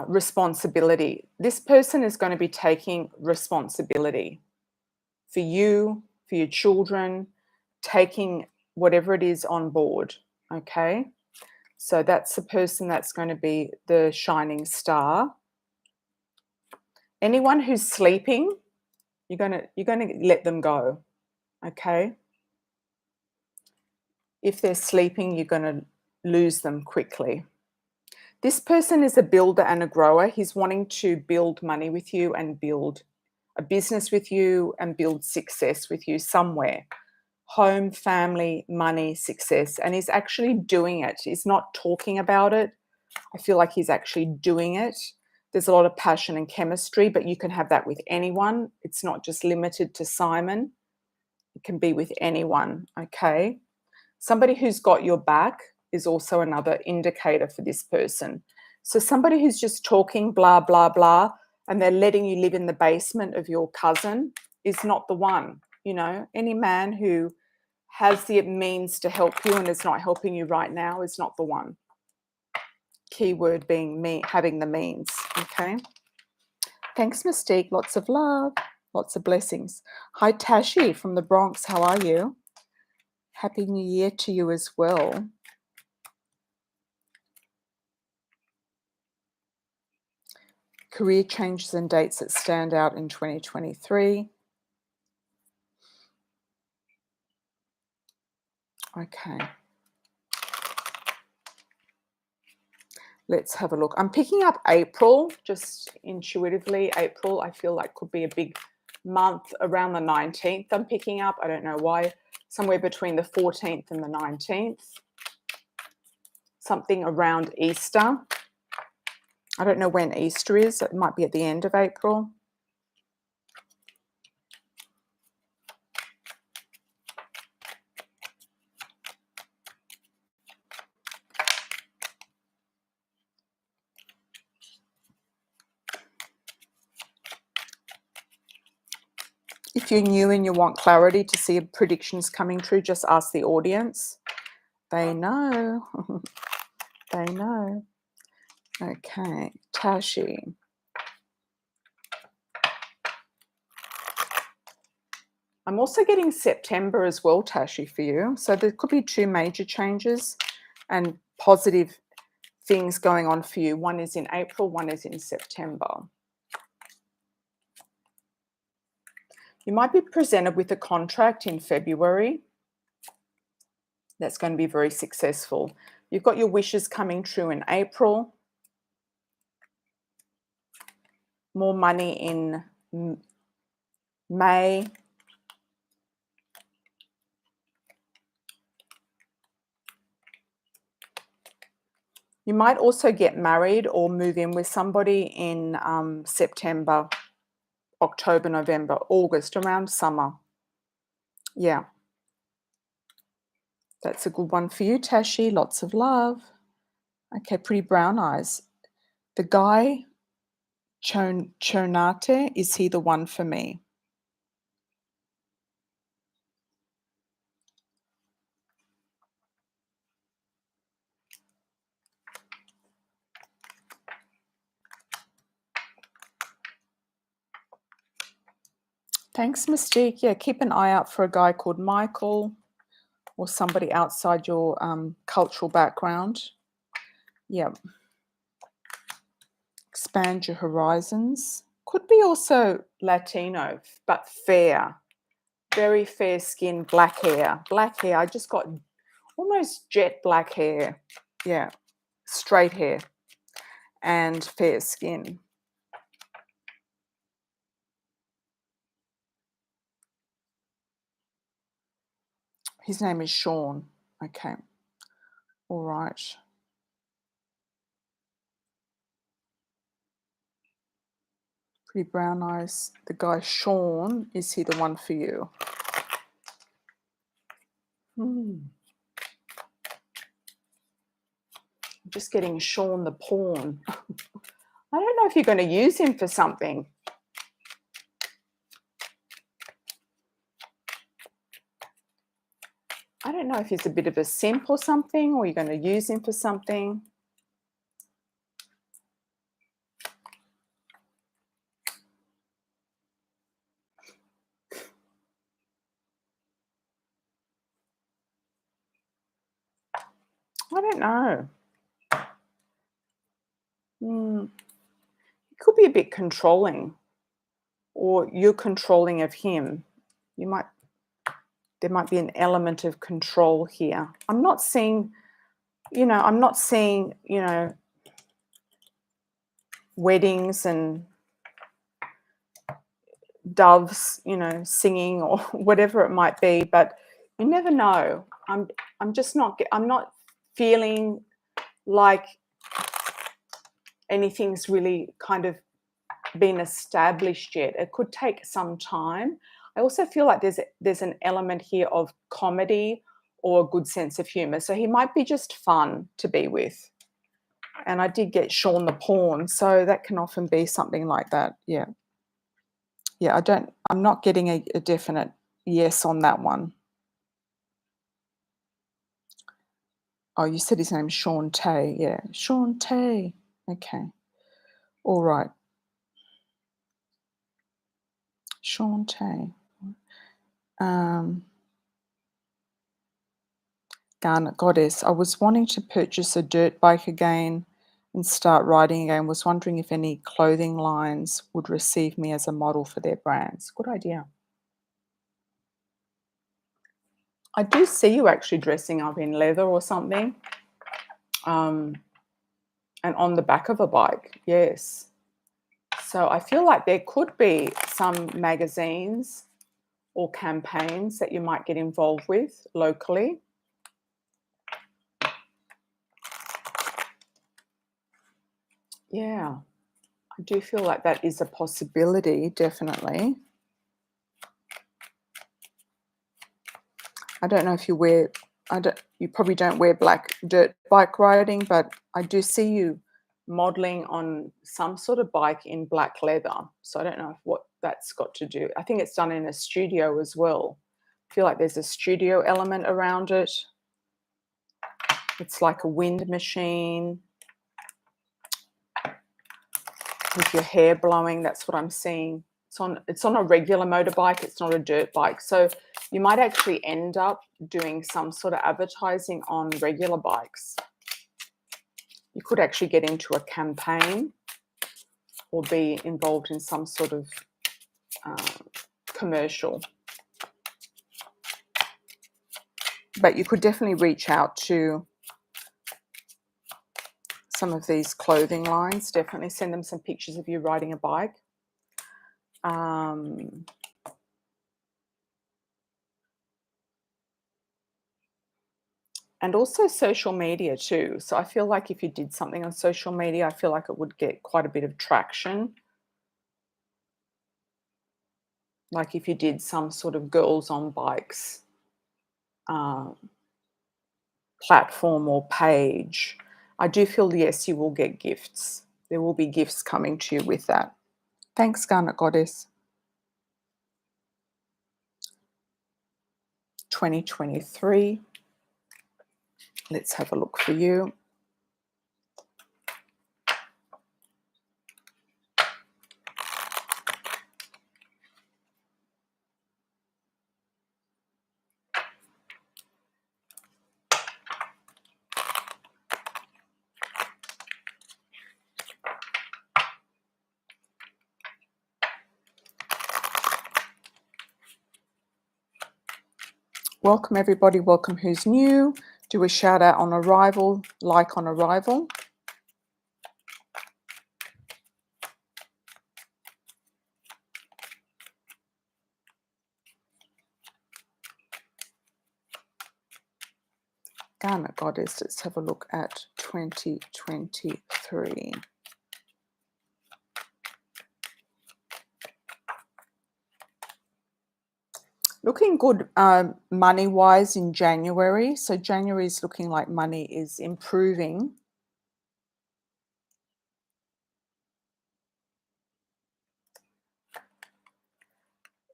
Responsibility. This person is going to be taking responsibility for you, for your children, taking whatever it is on board. Okay. So that's the person that's going to be the shining star. Anyone who's sleeping, you're going to let them go. Okay. If they're sleeping, you're going to lose them quickly. This person is a builder and a grower. He's wanting to build money with you and build a business with you and build success with you somewhere. Home, family, money, success. And he's actually doing it. He's not talking about it. I feel like he's actually doing it. There's a lot of passion and chemistry, but you can have that with anyone. It's not just limited to Simon. It can be with anyone, okay? Somebody who's got your back is also another indicator for this person. So somebody who's just talking blah, blah, blah, and they're letting you live in the basement of your cousin is not the one. You know, any man who has the means to help you and is not helping you right now is not the one. Keyword being me, having the means. Okay. Thanks, Mystique. Lots of love. Lots of blessings. Hi, Tashi from the Bronx. How are you? Happy New Year to you as well. Career changes and dates that stand out in 2023. Okay. Let's have a look. I'm picking up April, just intuitively. April, I feel like could be a big month around the 19th. I'm picking up, I don't know why, somewhere between the 14th and the 19th. Something around Easter. I don't know when Easter is. It might be at the end of April. If you're new and you want clarity to see predictions coming true, just ask the audience. They know. They know. Okay, Tashi. I'm also getting September as well, Tashi, for you. So there could be two major changes and positive things going on for you. One is in April, one is in September. You might be presented with a contract in February. That's going to be very successful. You've got your wishes coming true in April. More money in May. You might also get married or move in with somebody in September, October, November, August, around summer. Yeah. That's a good one for you, Tashi. Lots of love. Okay, pretty brown eyes. The guy, Chonate, is he the one for me? Thanks, Mystique. Yeah, keep an eye out for a guy called Michael or somebody outside your cultural background. Yeah. Expand your horizons. Could be also Latino, but fair. Very fair skin, black hair. Black hair. I just got almost jet black hair. Yeah. Straight hair and fair skin. His name is Sean. Okay. All right. Pretty brown eyes. The guy Sean, is he the one for you? I'm just getting Sean the pawn. I don't know if you're going to use him for something. I don't know if he's a bit of a simp or something, or you're going to use him for something. I don't know. He could be a bit controlling, or you're controlling of him. There might be an element of control here. I'm not seeing, weddings and doves, singing or whatever it might be, but you never know. I'm not feeling like anything's really kind of been established yet. It could take some time. I also feel like there's an element here of comedy or a good sense of humor. So he might be just fun to be with. And I did get Sean the pawn, so that can often be something like that. Yeah. Yeah, I'm not getting a definite yes on that one. Oh, you said his name's Sean Tay. Yeah, Sean Tay. Okay. All right. Sean Tay. Garnet Goddess. I was wanting to purchase a dirt bike again and start riding again. Was wondering if any clothing lines would receive me as a model for their brands. Good idea. I do see you actually dressing up in leather or something. And on the back of a bike, yes. So I feel like there could be some magazines or campaigns that you might get involved with locally. Yeah, I do feel like that is a possibility, definitely. I don't know if you wear, you probably don't wear black dirt bike riding, but I do see you modeling on some sort of bike in black leather. So I don't know what that's got to do. I think it's done in a studio as well. I feel like there's a studio element around it. It's like a wind machine with your hair blowing. That's what I'm seeing. It's on a regular motorbike. It's not a dirt bike. So you might actually end up doing some sort of advertising on regular bikes. You could actually get into a campaign or be involved in some sort of commercial. But you could definitely reach out to some of these clothing lines. Definitely send them some pictures of you riding a bike. And also social media too. So I feel like if you did something on social media, I feel like it would get quite a bit of traction. Like if you did some sort of girls on bikes platform or page, I do feel, yes, you will get gifts. There will be gifts coming to you with that. Thanks, Garnet Goddess. 2023. Let's have a look for you. Welcome, everybody. Welcome who's new. Do a shout out on arrival, like on arrival. Garnet Goddess, let's have a look at 2023. Looking good money-wise in January. So January is looking like money is improving.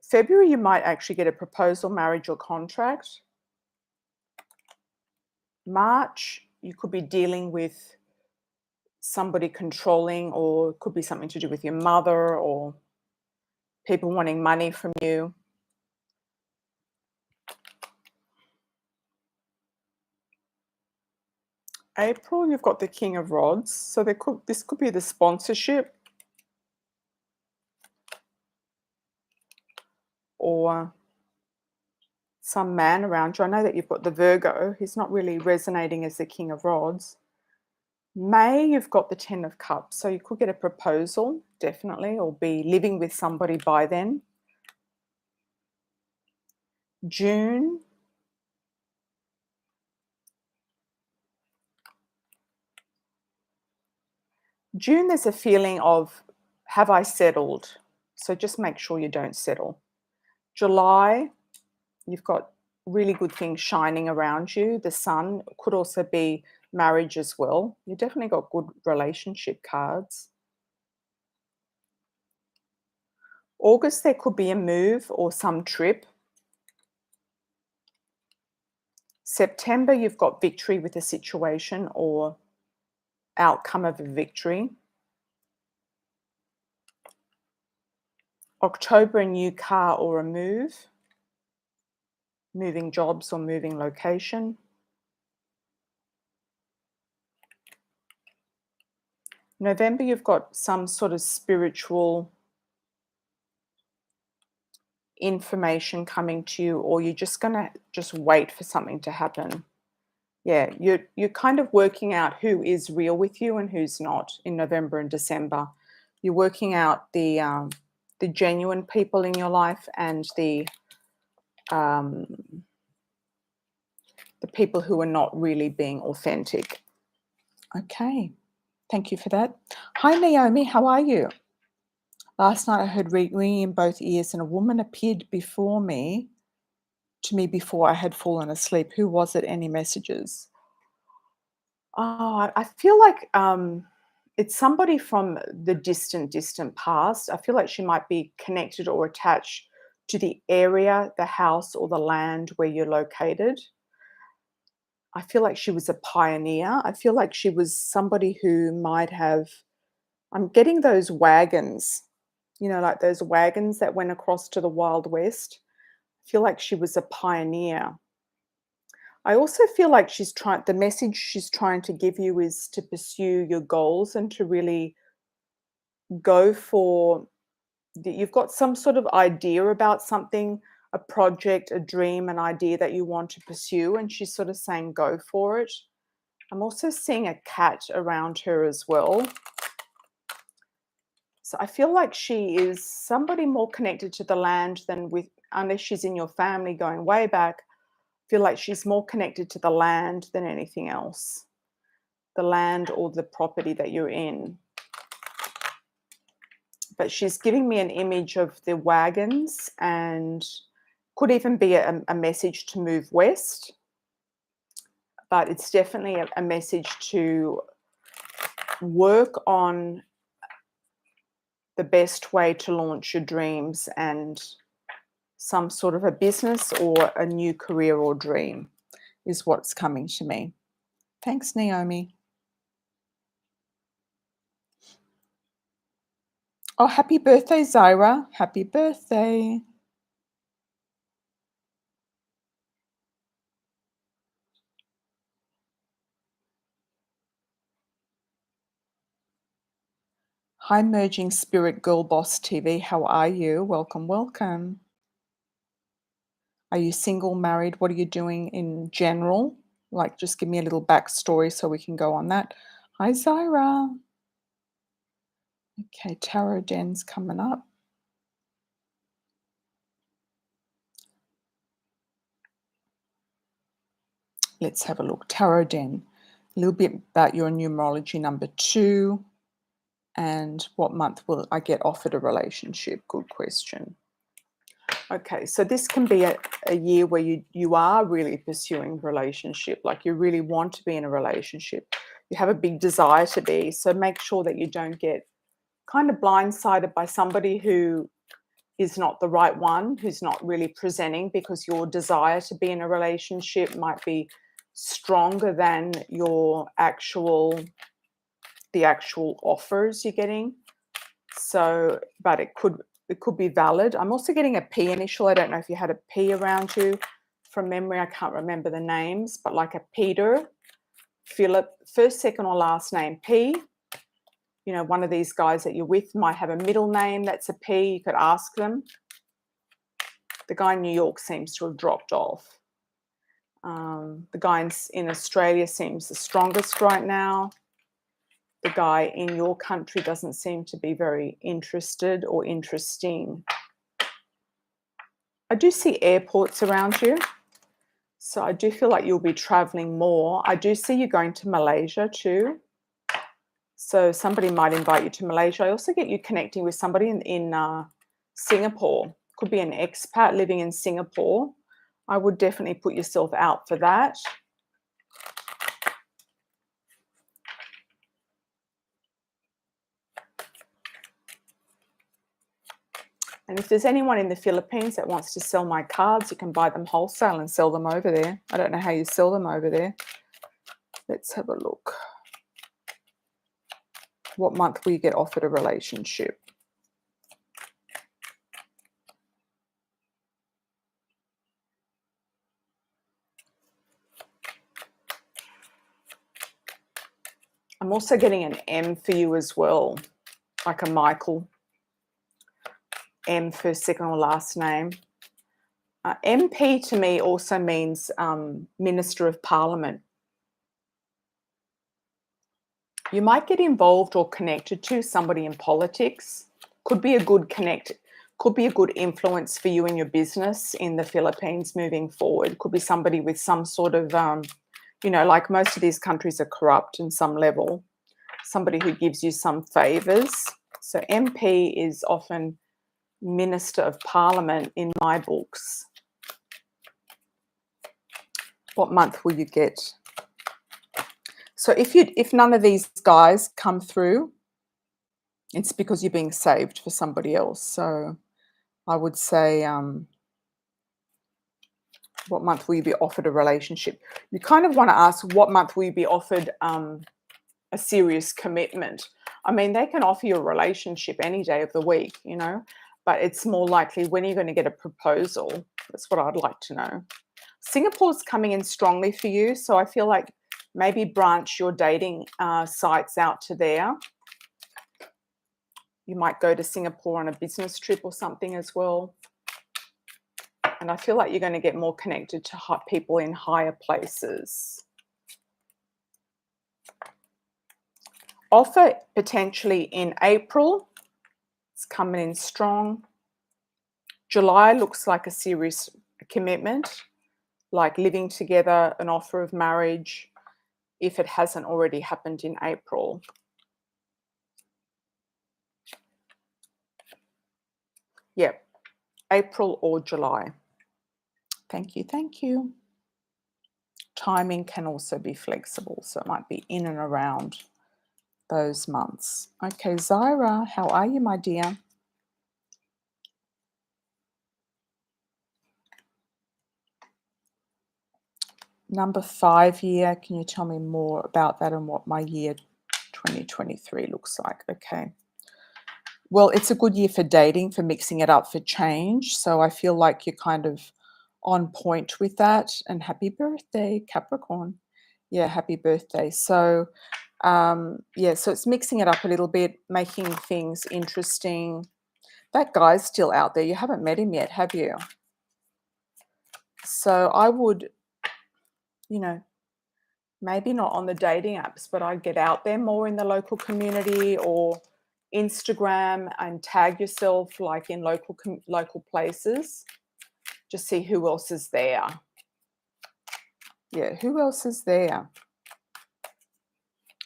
February, you might actually get a proposal, marriage, or contract. March, you could be dealing with somebody controlling, or it could be something to do with your mother or people wanting money from you. April, you've got the King of Rods. So this could be the sponsorship or some man around you. I know that you've got the Virgo. He's not really resonating as the King of Rods. May, you've got the Ten of Cups. So you could get a proposal, definitely, or be living with somebody by then. June, there's a feeling of, have I settled? So just make sure you don't settle. July, you've got really good things shining around you. The sun could also be marriage as well. You definitely got good relationship cards. August, there could be a move or some trip. September, you've got victory with a situation or outcome of a victory. October, a new car or a move, moving jobs or moving location. November, you've got some sort of spiritual information coming to you, or you're just going to just wait for something to happen. Yeah, you're kind of working out who is real with you and who's not in November and December. You're working out the genuine people in your life and the people who are not really being authentic. Okay, thank you for that. Hi, Naomi, how are you? Last night I heard ringing in both ears and a woman appeared to me before I had fallen asleep. Who was it? Any messages? Oh, I feel like it's somebody from the distant past. I feel like she might be connected or attached to the area, the house, or the land where you're located. I feel like she was a pioneer. I feel like she was somebody who might have, I'm getting those wagons, like those wagons that went across to the Wild West. I feel like she was a pioneer. I also feel like the message she's trying to give you is to pursue your goals and to really go for, you've got some sort of idea about something, a project, a dream, an idea that you want to pursue. And she's sort of saying, go for it. I'm also seeing a cat around her as well. So I feel like she is somebody more connected to the land unless she's in your family going way back. I feel like she's more connected to the land than anything else. The land or the property that you're in. But she's giving me an image of the wagons and could even be a message to move west. But it's definitely a message to work on the best way to launch your dreams and some sort of a business or a new career or dream is what's coming to me. Thanks, Naomi. Oh, happy birthday, Zaira. Happy birthday. Hi, Merging Spirit Girl Boss TV. How are you? Welcome, welcome. Are you single, married? What are you doing in general? Like, just give me a little backstory so we can go on that. Hi, Zaira. Okay, Tarot Den's coming up. Let's have a look. Tarot Den. A little bit about your numerology number 2 and what month will I get offered a relationship? Good question. Okay, so this can be a year where you are really pursuing a relationship, like you really want to be in a relationship. You have a big desire to be, so make sure that you don't get kind of blindsided by somebody who is not the right one, who's not really presenting, because your desire to be in a relationship might be stronger than the actual offers you're getting. So, but it could be valid. I'm also getting a P initial. I don't know if you had a P around you. From memory, I can't remember the names, but like a Peter, Philip, first, second, or last name P. One of these guys that you're with might have a middle name that's a P. You could ask them. The guy in New York seems to have dropped off. The guy in Australia seems the strongest right now. The guy in your country doesn't seem to be very interested or interesting. I do see airports around you. So I do feel like you'll be traveling more. I do see you going to Malaysia too. So somebody might invite you to Malaysia. I also get you connecting with somebody in Singapore. Could be an expat living in Singapore. I would definitely put yourself out for that. And if there's anyone in the Philippines that wants to sell my cards, you can buy them wholesale and sell them over there. I don't know how you sell them over there. Let's have a look. What month will you get offered a relationship? I'm also getting an M for you as well, like a Michael. M for second or last name. MP to me also means Minister of Parliament. You might get involved or connected to somebody in politics. Could be a good influence for you in your business in the Philippines moving forward. Could be somebody with some sort of, like most of these countries are corrupt in some level. Somebody who gives you some favors. So MP is often Minister of Parliament in my books. What month will you get? So if none of these guys come through, it's because you're being saved for somebody else. So I would say, what month will you be offered a relationship? You kind of want to ask, what month will you be offered a serious commitment? I mean, they can offer you a relationship any day of the week, but it's more likely when you're going to get a proposal. That's what I'd like to know. Singapore's coming in strongly for you, so I feel like maybe branch your dating sites out to there. You might go to Singapore on a business trip or something as well. And I feel like you're going to get more connected to people in higher places. Offer potentially in April. It's coming in strong. July looks like a serious commitment, like living together, an offer of marriage, if it hasn't already happened in April. Yeah, April or July. Thank you, thank you. Timing can also be flexible, so it might be in and around those months. Okay, Zaira, how are you, my dear? Number 5 year, can you tell me more about that and what my year 2023 looks like? Okay. Well, it's a good year for dating, for mixing it up, for change. So I feel like you're kind of on point with that. And happy birthday, Capricorn. Yeah, happy birthday. So, so it's mixing it up a little bit, making things interesting. That guy's still out there. You haven't met him yet, have you? So I would, maybe not on the dating apps, but I'd get out there more in the local community or Instagram and tag yourself like in local places. Just see who else is there. Yeah, who else is there?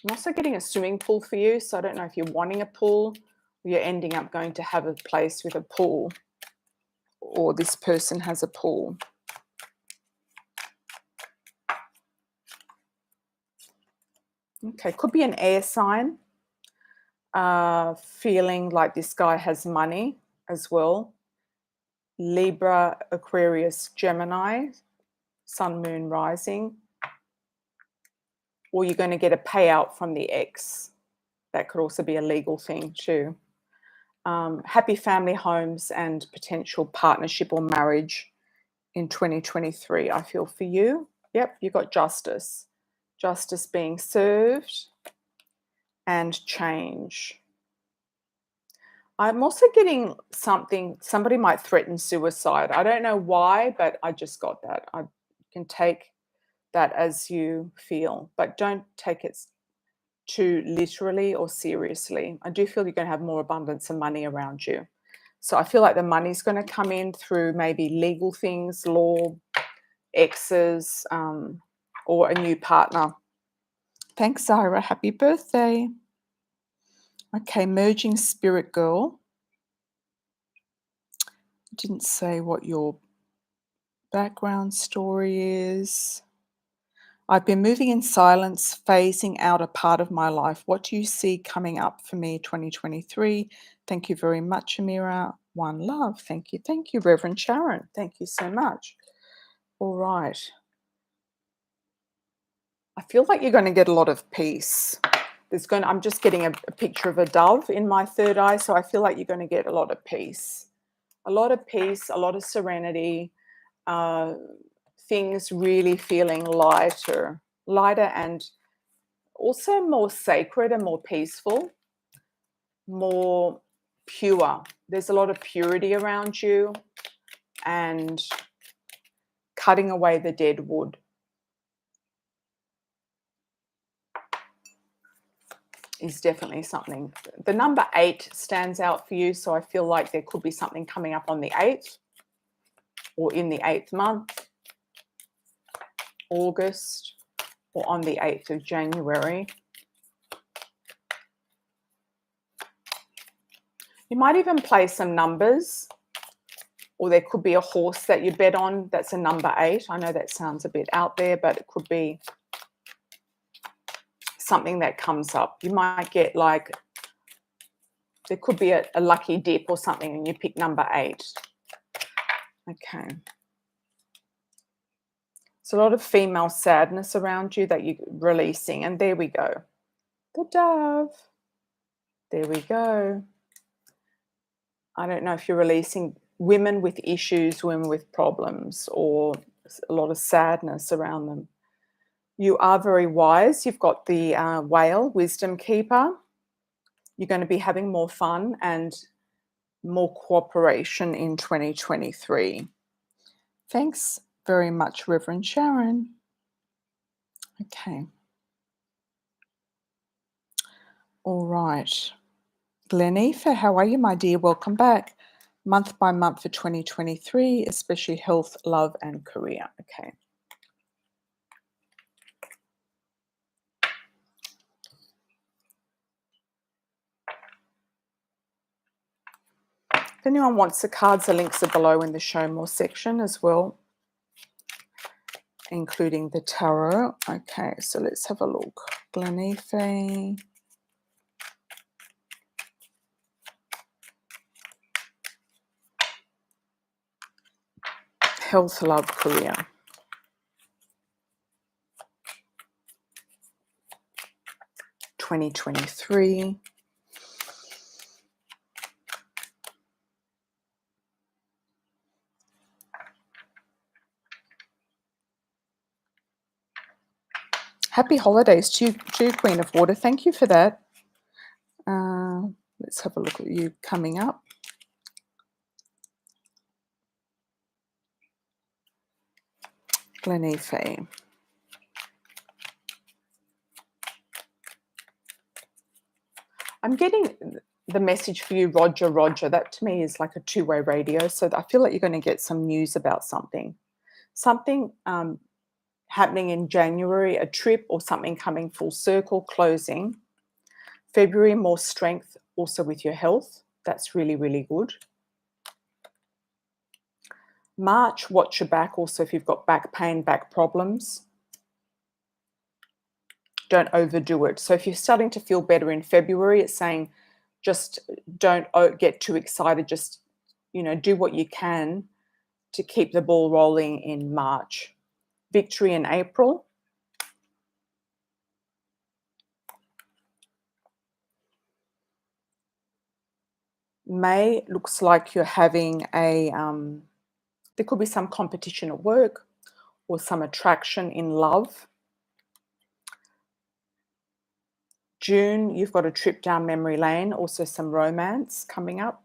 I'm also getting a swimming pool for you, so I don't know if you're wanting a pool or you're ending up going to have a place with a pool, or this person has a pool. Okay, could be an air sign. Feeling like this guy has money as well. Libra, Aquarius, Gemini, Sun, Moon, Rising. Or you're going to get a payout from the ex. That could also be a legal thing too. Happy family homes and potential partnership or marriage in 2023, I feel for you. Yep, you got justice. Justice being served and change. I'm also getting somebody might threaten suicide. I don't know why, but I just got that. I can take that as you feel, but don't take it too literally or seriously. I do feel you're going to have more abundance of money around you. So I feel like the money's going to come in through maybe legal things, law, exes, or a new partner. Thanks, Zara. Happy birthday. Okay, merging spirit girl. Didn't say what your background story is, I've been moving in silence, phasing out a part of my life. What do you see coming up for me 2023? Thank you very much, Amira. One love. Thank you. Thank you, Reverend Sharon. Thank you so much. All right. I feel like you're going to get a lot of peace. I'm just getting a picture of a dove in my third eye, so I feel like you're going to get a lot of peace. A lot of peace, a lot of serenity, things really feeling lighter and also more sacred and more peaceful, more pure. There's a lot of purity around you and cutting away the dead wood is definitely something. The number 8 stands out for you, so I feel like there could be something coming up on the 8th or in the 8th month, August, or on the 8th of January. You might even play some numbers, or there could be a horse that you bet on that's a number 8. I know that sounds a bit out there, but it could be something that comes up. You might get there could be a lucky dip or something and you pick number 8. Okay. It's a lot of female sadness around you that you're releasing. And there we go. The dove. There we go. I don't know if you're releasing women with issues, women with problems, or a lot of sadness around them. You are very wise. You've got the whale, wisdom keeper. You're going to be having more fun and more cooperation in 2023. Thanks very much, Reverend Sharon. Okay. All right. Glennifer, how are you, my dear? Welcome back. Month by month for 2023, especially health, love, and career. Okay. If anyone wants the cards, the links are below in the show more section as well, including the tarot. Okay, so let's have a look. Glennifer. Health, love, career. (2023). Happy holidays to you, Queen of Water. Thank you for that. Let's have a look at you coming up. Glennifer. I'm getting the message for you, Roger, Roger. That to me is like a two-way radio. So I feel like you're going to get some news about something. Something happening in January, a trip or something coming full circle, closing. February, more strength also with your health. That's really, really good. March, watch your back also if you've got back pain, back problems. Don't overdo it. So if you're starting to feel better in February, it's saying just don't get too excited. Just, do what you can to keep the ball rolling in March. Victory in April. May looks like you're having there could be some competition at work or some attraction in love. June, you've got a trip down memory lane, also some romance coming up.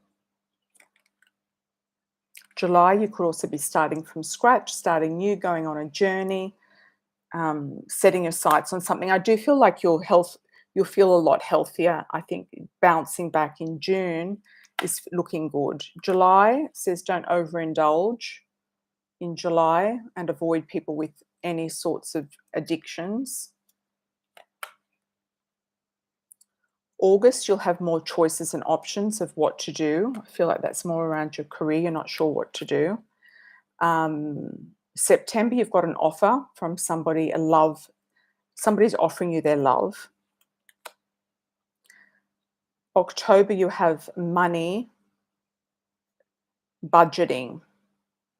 July, you could also be starting from scratch, starting new, going on a journey, setting your sights on something. I do feel like your health, you'll feel a lot healthier. I think bouncing back in June is looking good. July says don't overindulge in July and avoid people with any sorts of addictions. August, you'll have more choices and options of what to do. I feel like that's more around your career. You're not sure what to do. September, you've got an offer from somebody, a love. Somebody's offering you their love. October, you have money, budgeting.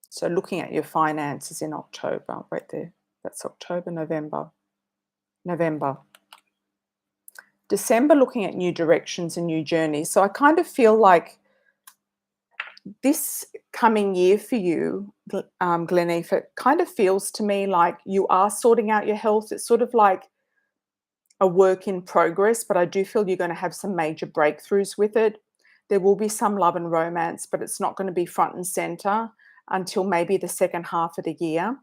So looking at your finances in October, right there. That's October, November. December, looking at new directions and new journeys. So I kind of feel like this coming year for you, Glennifer, kind of feels to me like you are sorting out your health. It's sort of like a work in progress, but I do feel you're going to have some major breakthroughs with it. There will be some love and romance, but it's not going to be front and center until maybe the second half of the year.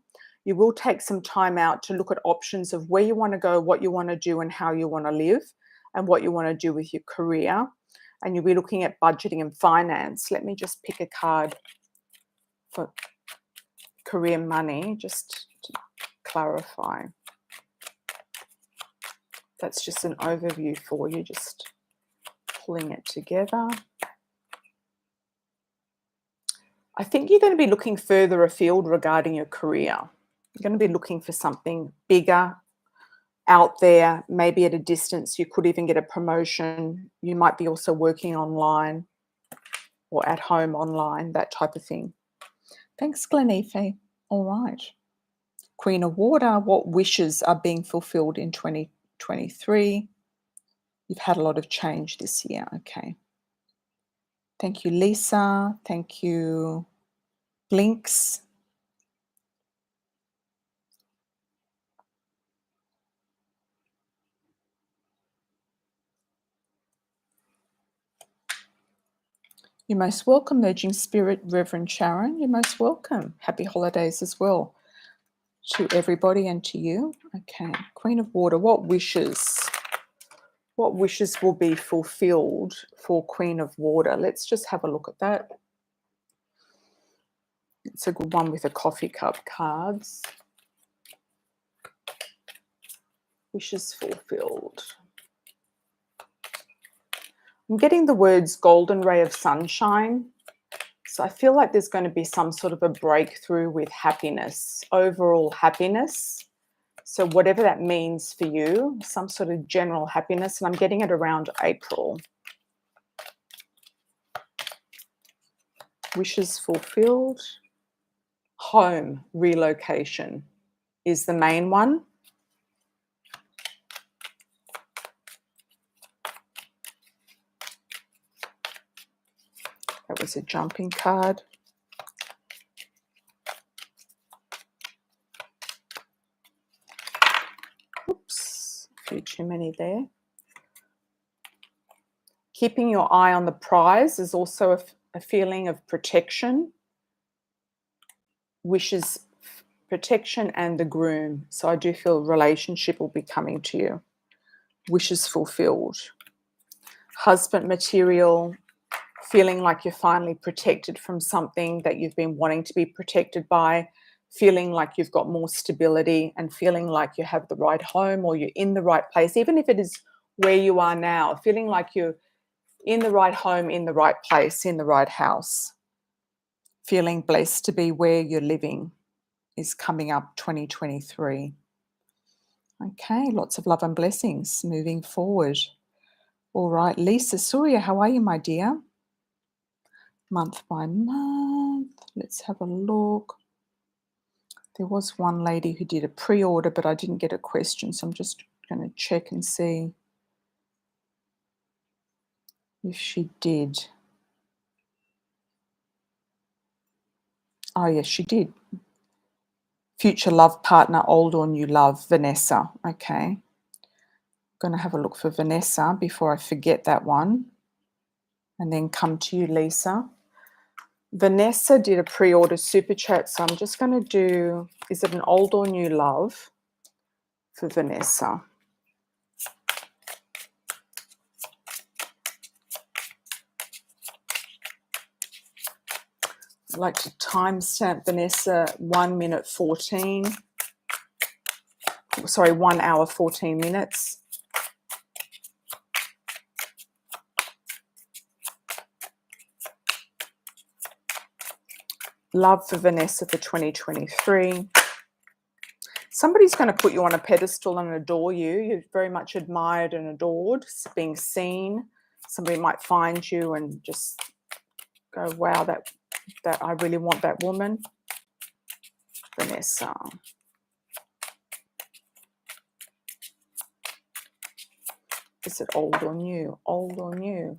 You will take some time out to look at options of where you want to go, what you want to do, and how you want to live, and what you want to do with your career. And you'll be looking at budgeting and finance. Let me just pick a card for career money, just to clarify. That's just an overview for you, just pulling it together. I think you're going to be looking further afield regarding your career. You're going to be looking for something bigger, out there, maybe at a distance. You could even get a promotion. You might be also working online or at home online, that type of thing. Thanks, Glennifer. All right. Queen of Water, what wishes are being fulfilled in 2023? You've had a lot of change this year. Okay. Thank you, Lisa. Thank you, Blinks. You're most welcome, Merging Spirit, Reverend Sharon. You're most welcome. Happy holidays as well to everybody and to you. Okay, Queen of Water, what wishes will be fulfilled for Queen of Water? Let's just have a look at that. It's a good one with the coffee cup cards. Wishes fulfilled. I'm getting the words golden ray of sunshine. So I feel like there's going to be some sort of a breakthrough with happiness, overall happiness. So whatever that means for you, some sort of general happiness, and I'm getting it around April. Wishes fulfilled. Home relocation is the main one. That was a jumping card. Oops, a few too many there. Keeping your eye on the prize is also a feeling of protection. Wishes protection and the groom. So I do feel relationship will be coming to you. Wishes fulfilled. Husband material. Feeling like you're finally protected from something that you've been wanting to be protected by, feeling like you've got more stability and feeling like you have the right home or you're in the right place, even if it is where you are now, feeling like you're in the right home, in the right place, in the right house, feeling blessed to be where you're living is coming up 2023. Okay, lots of love and blessings moving forward. All right, Lisa Surya, how are you, my dear? Month by month. Let's have a look. There was one lady who did a pre-order, but I didn't get a question, so I'm just going to check and see if she did. Oh, yes, she did. Future love partner, old or new love, Vanessa. Okay. Going to have a look for Vanessa before I forget that one and then come to you, Lisa. Vanessa did a pre-order super chat, so I'm just going to do, is it an old or new love for Vanessa? I'd like to timestamp Vanessa 1 hour 14 minutes. Love for Vanessa for 2023. Somebody's going to put you on a pedestal and adore you. You're very much admired and adored, being seen. Somebody might find you and just go, wow, that I really want that woman. Vanessa. Is it old or new? Old or new?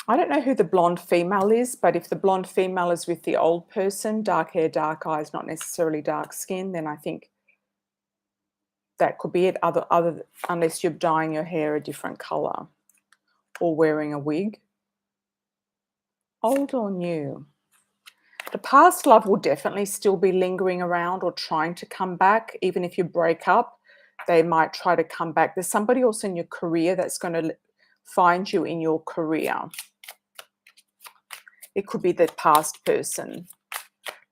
I don't know who the blonde female is, but if the blonde female is with the old person, dark hair, dark eyes, not necessarily dark skin, then I think that could be it, unless you're dyeing your hair a different color or wearing a wig. Old or new? The past love will definitely still be lingering around or trying to come back. Even if you break up, they might try to come back. There's somebody also in your career that's going to find you in your career. It could be the past person.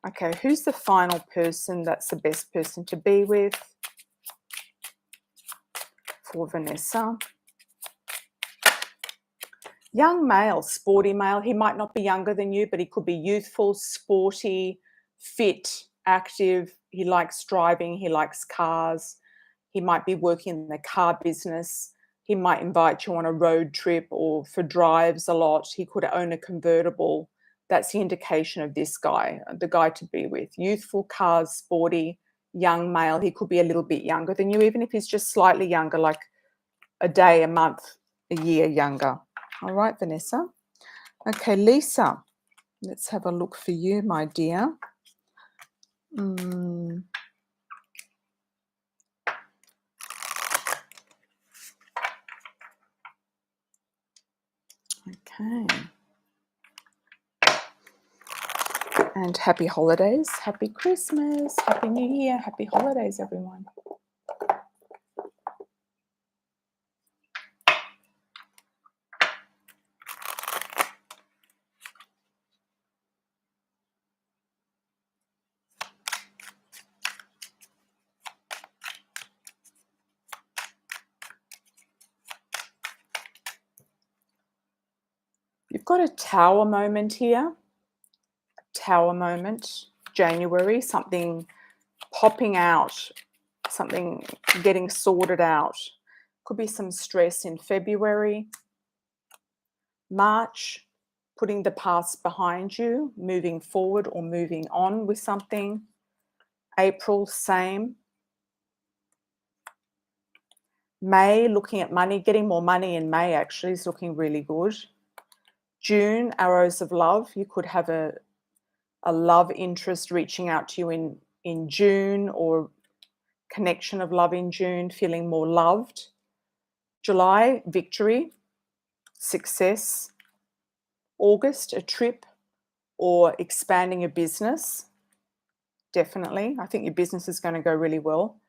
Okay, who's the final person that's the best person to be with for Vanessa? Young male, sporty male. He might not be younger than you, but he could be youthful, sporty, fit, active. He likes driving. He likes cars. He might be working in the car business. He might invite you on a road trip or for drives a lot. He could own a convertible. That's the indication of this guy, the guy to be with. Youthful, cars, sporty, young male. He could be a little bit younger than you, even if he's just slightly younger, like a day, a month, a year younger. All right, Vanessa. Okay, Lisa, let's have a look for you, my dear. Okay. And happy holidays, happy Christmas, happy New Year, happy holidays, everyone. You've got a tower moment here. Tower moment, January, something popping out, something getting sorted out. Could be some stress in February. March, putting the past behind you, moving forward or moving on with something. April, same. May, looking at money, getting more money in May actually is looking really good. June, arrows of love. You could have a love interest reaching out to you in June, or connection of love in June, feeling more loved. July, victory, success. August, a trip or expanding your business. Definitely. I think your business is going to go really well.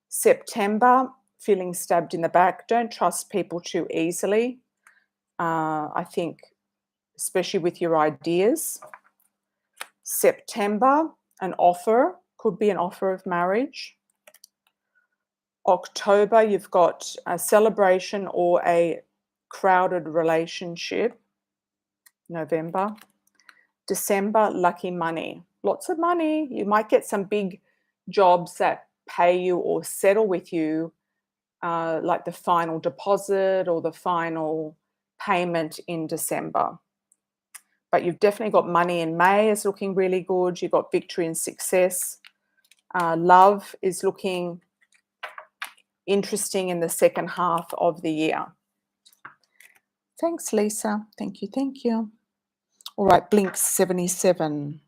September, feeling stabbed in the back. Don't trust people too easily. I think, especially with your ideas. September, an offer. Could be an offer of marriage. October, you've got a celebration or a crowded relationship. November. December, lucky money. Lots of money. You might get some big jobs that pay you or settle with you, like the final deposit or the final payment in December. But you've definitely got money in May is looking really good. You've got victory and success. Love is looking interesting in the second half of the year. Thanks, Lisa. Thank you. Thank you. All right, Blink 77.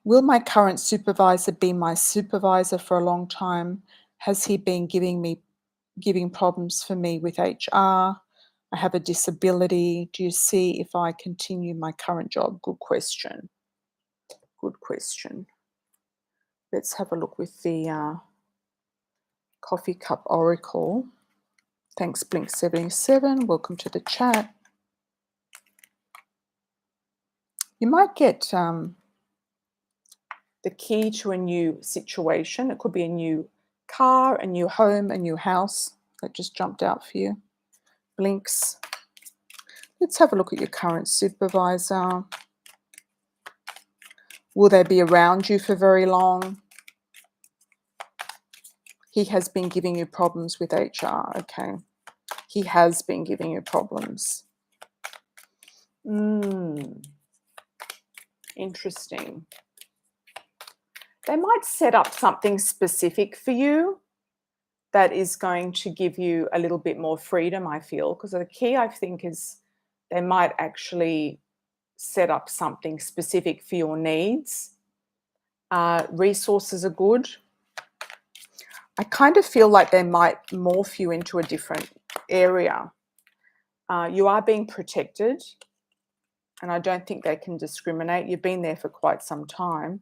Will my current supervisor be my supervisor for a long time? Has he been giving problems for me with HR? I have a disability. Do you see if I continue my current job? Good question. Good question. Let's have a look with the Coffee Cup Oracle. Thanks, Blink 77. Welcome to the chat. You might get the key to a new situation. It could be a new car, a new home, a new house that just jumped out for you. Blinks Let's have a look at your current supervisor. Will they be around you for very long? He has been giving you problems with HR. Okay. He has been giving you problems. Interesting. They might set up something specific for you that is going to give you a little bit more freedom, I feel, because the key, I think, is they might actually set up something specific for your needs. Resources are good. I kind of feel like they might morph you into a different area. You are being protected, and I don't think they can discriminate. You've been there for quite some time.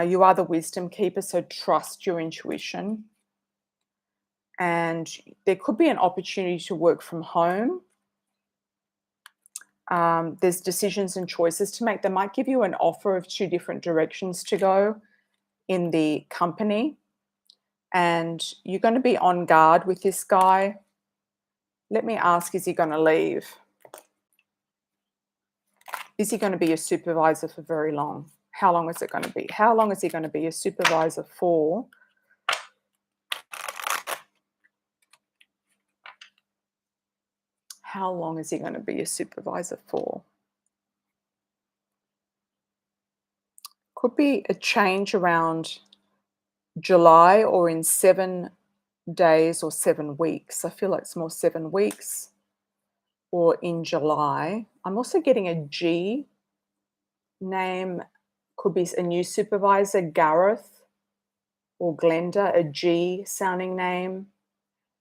You are the wisdom keeper, so trust your intuition. And there could be an opportunity to work from home. There's decisions and choices to make. They might give you an offer of 2 different directions to go in the company. And you're going to be on guard with this guy. Let me ask, is he going to leave? Is he going to be your supervisor for very long? How long is it going to be? How long is he going to be your supervisor for? How long is he going to be your supervisor for? Could be a change around July or in 7 days or 7 weeks. I feel like it's more 7 weeks or in July. I'm also getting a G name. Could be a new supervisor, Gareth or Glenda, a G sounding name.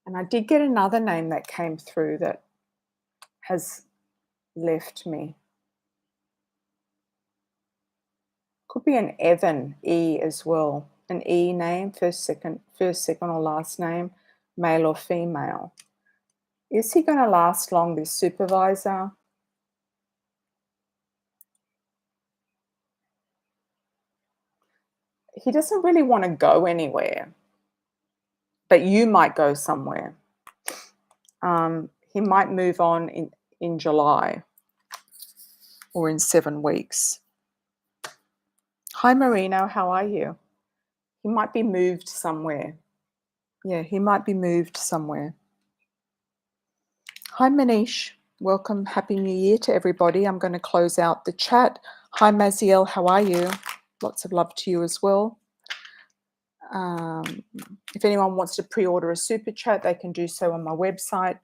And I did get another name that came through that has left me. Could be an Evan, E as well. An E name, first, second, or last name, male or female. Is he going to last long, this supervisor? He doesn't really want to go anywhere, but you might go somewhere. He might move on in July or in 7 weeks. Hi, Marino. How are you? He might be moved somewhere. Yeah, he might be moved somewhere. Hi, Manish. Welcome. Happy New Year to everybody. I'm going to close out the chat. Hi, Maziel. How are you? Lots of love to you as well. If anyone wants to pre-order a super chat, they can do so on my website.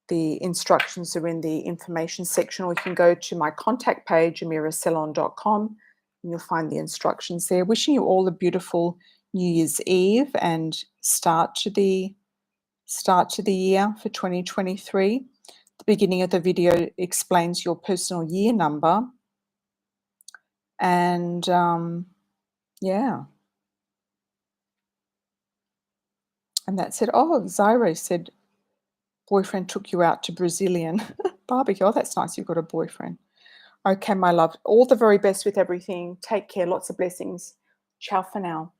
The instructions are in the information section, or you can go to my contact page, amirasalon.com, and you'll find the instructions there. Wishing you all a beautiful New Year's Eve and start to the year for 2023. The beginning of the video explains your personal year number. And yeah. And that's it. Oh, Zaire said, boyfriend took you out to Brazilian barbecue. Oh, that's nice. You've got a boyfriend. Okay, my love. All the very best with everything. Take care. Lots of blessings. Ciao for now.